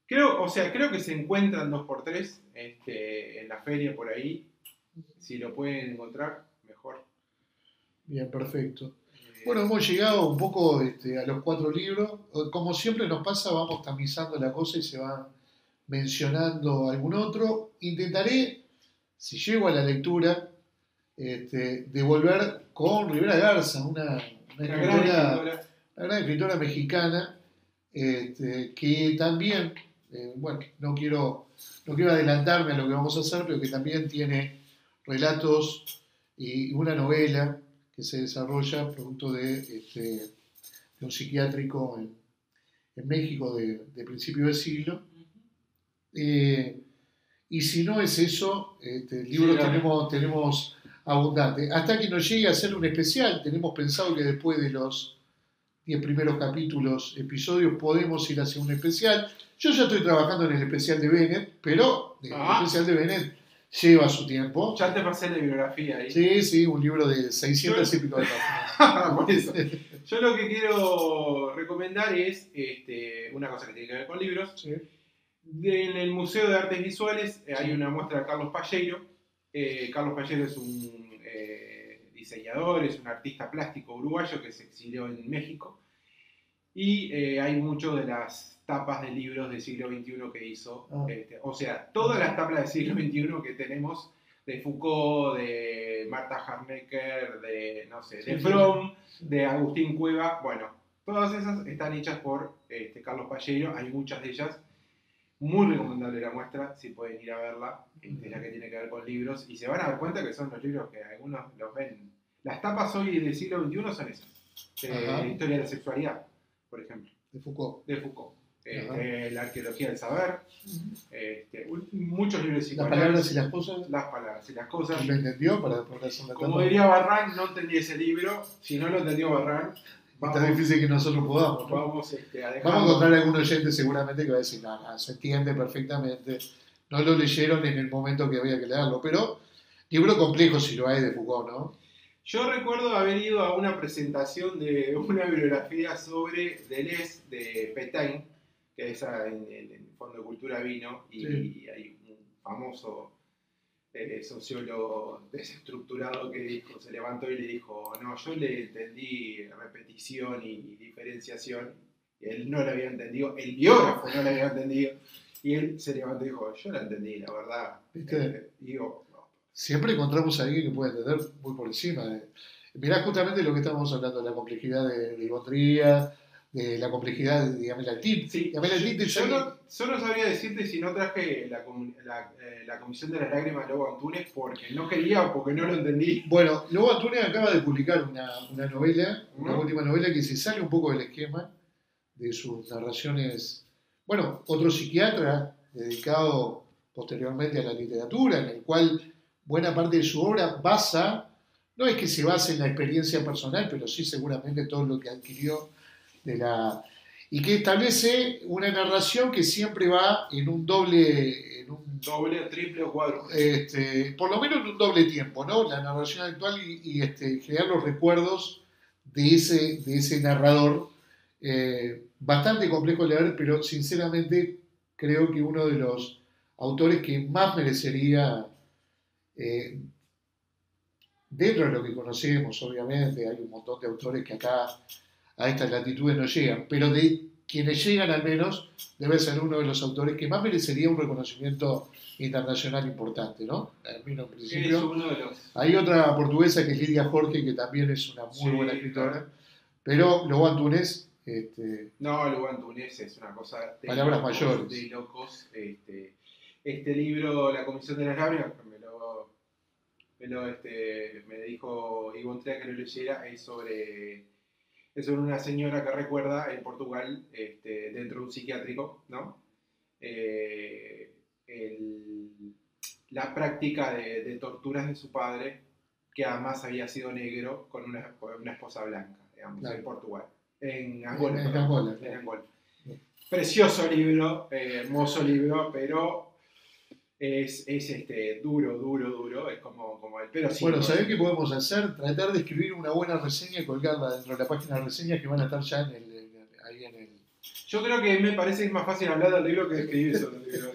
Creo que se encuentran 2x3 en la feria por ahí. Si lo pueden encontrar, mejor. Bien, perfecto. Bueno, hemos llegado un poco a los 4 libros. Como siempre nos pasa, vamos tamizando la cosa y se va mencionando algún otro. Intentaré, si llego a la lectura, de volver con Rivera Garza, una gran escritora mexicana, que también, bueno, no quiero adelantarme a lo que vamos a hacer, pero que también tiene relatos y una novela que se desarrolla producto de un psiquiátrico en México de principio de siglo. Y si no es eso, libros tenemos abundante. Hasta que nos llegue a hacer un especial, tenemos pensado que después de los 10 primeros episodios, podemos ir hacia un especial. Yo ya estoy trabajando en el especial de Bennett, pero el especial de Bennett lleva su tiempo. Ya te pasé la bibliografía ahí. Sí, un libro de 600 y pico de páginas. Por eso. Yo lo que quiero recomendar es una cosa que tiene que ver con libros. Sí. En el Museo de Artes Visuales hay una muestra de Carlos Pallero. Carlos Pallero es un diseñador, es un artista plástico uruguayo que se exilió en México. Y hay muchas de las tapas de libros del siglo XXI que hizo. O sea, todas las tapas del siglo XXI que tenemos, de Foucault, de Marta Harnecker, de Fromm, de Agustín Cueva. Bueno, todas esas están hechas por Carlos Pallero. Hay muchas de ellas. Muy recomendable la muestra, si pueden ir a verla, la que tiene que ver con libros, y se van a dar cuenta que son los libros que algunos los ven. Las tapas hoy del siglo XXI son esas, de historia de la sexualidad, por ejemplo. De Foucault. La arqueología del saber, muchos libros de Las palabras y las cosas. Las palabras y las cosas. ¿Lo entendió para ponerse en la Como diría Barran, no entendí ese libro. Si no lo entendió Barran, está difícil que nosotros podamos, ¿no? Vamos a encontrar algún oyente seguramente que va a decir, no, se entiende perfectamente, no lo leyeron en el momento que había que leerlo, pero libro complejo si lo hay de Foucault, ¿no? Yo recuerdo haber ido a una presentación de una bibliografía sobre Deleuze de Pétain, que es en el Fondo de Cultura Vino, y hay un famoso sociólogo desestructurado que se levantó y le dijo, no, yo le entendí repetición y diferenciación, y él no lo había entendido, el biógrafo no lo había entendido, y él se levantó y dijo, yo la entendí, la verdad. Digo, no. Siempre encontramos a alguien que puede entender muy por encima. Mirá justamente lo que estábamos hablando, de la complejidad de Gondría, de la complejidad de Yamel Altit. Sí, yo no sabría decirte si no traje la Comisión de las Lágrimas de Lobo Antunes porque no quería o porque no lo entendí. Bueno, Lobo Antunes acaba de publicar una novela, una última novela que se sale un poco del esquema de sus narraciones. Bueno, otro psiquiatra dedicado posteriormente a la literatura, en el cual buena parte de su obra no es que se base en la experiencia personal, pero sí seguramente todo lo que adquirió y que establece una narración que siempre va en un doble, triple o cuádruple. Por lo menos en un doble tiempo, ¿no? La narración actual y generar los recuerdos de ese narrador. Bastante complejo de leer, pero sinceramente creo que uno de los autores que más merecería, dentro de lo que conocemos, obviamente, hay un montón de autores que acá a estas latitudes no llegan, pero de quienes llegan al menos, debe ser uno de los autores que más merecería un reconocimiento internacional importante, ¿no? En principio, es uno de los... Hay otra portuguesa que es Lidia Jorge, que también es una muy buena escritora, pero Lobo Antunes... Lobo Antunes es una cosa de palabras locos, mayores. De locos. Este libro, La Comisión de las Lágrimas, me dijo Ivonne Trea que lo leyera, es sobre una señora que recuerda en Portugal, dentro de un psiquiátrico, ¿no? La práctica de torturas de su padre, que además había sido negro, con una esposa blanca, digamos, claro. En Portugal. En Angola. En Angola. Precioso libro, hermoso libro, pero es duro, es como el pelo. Bueno, ¿sabés qué podemos hacer? Tratar de escribir una buena reseña y colgarla dentro de la página de reseñas que van a estar ya ahí en el... Yo creo que me parece que es más fácil hablar del libro que escribir sobre el libro.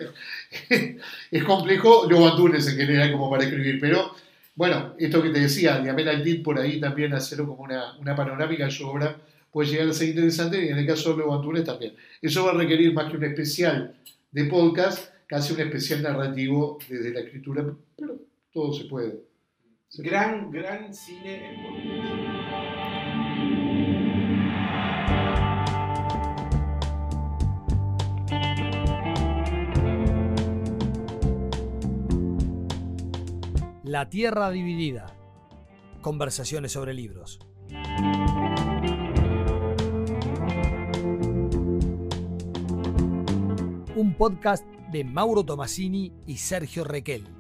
Es complejo, Lobo Antunes en general como para escribir, pero bueno, esto que te decía, Yamel Altit por ahí también hacerlo como una panorámica de su obra puede llegar a ser interesante, y en el caso de Lobo Antunes también. Eso va a requerir más que un especial de podcast, casi un especial narrativo desde la escritura, pero todo se puede. Gran cine en portugués. La Tierra Dividida. Conversaciones sobre libros. un podcast de Mauro Tomasini y Sergio Requel.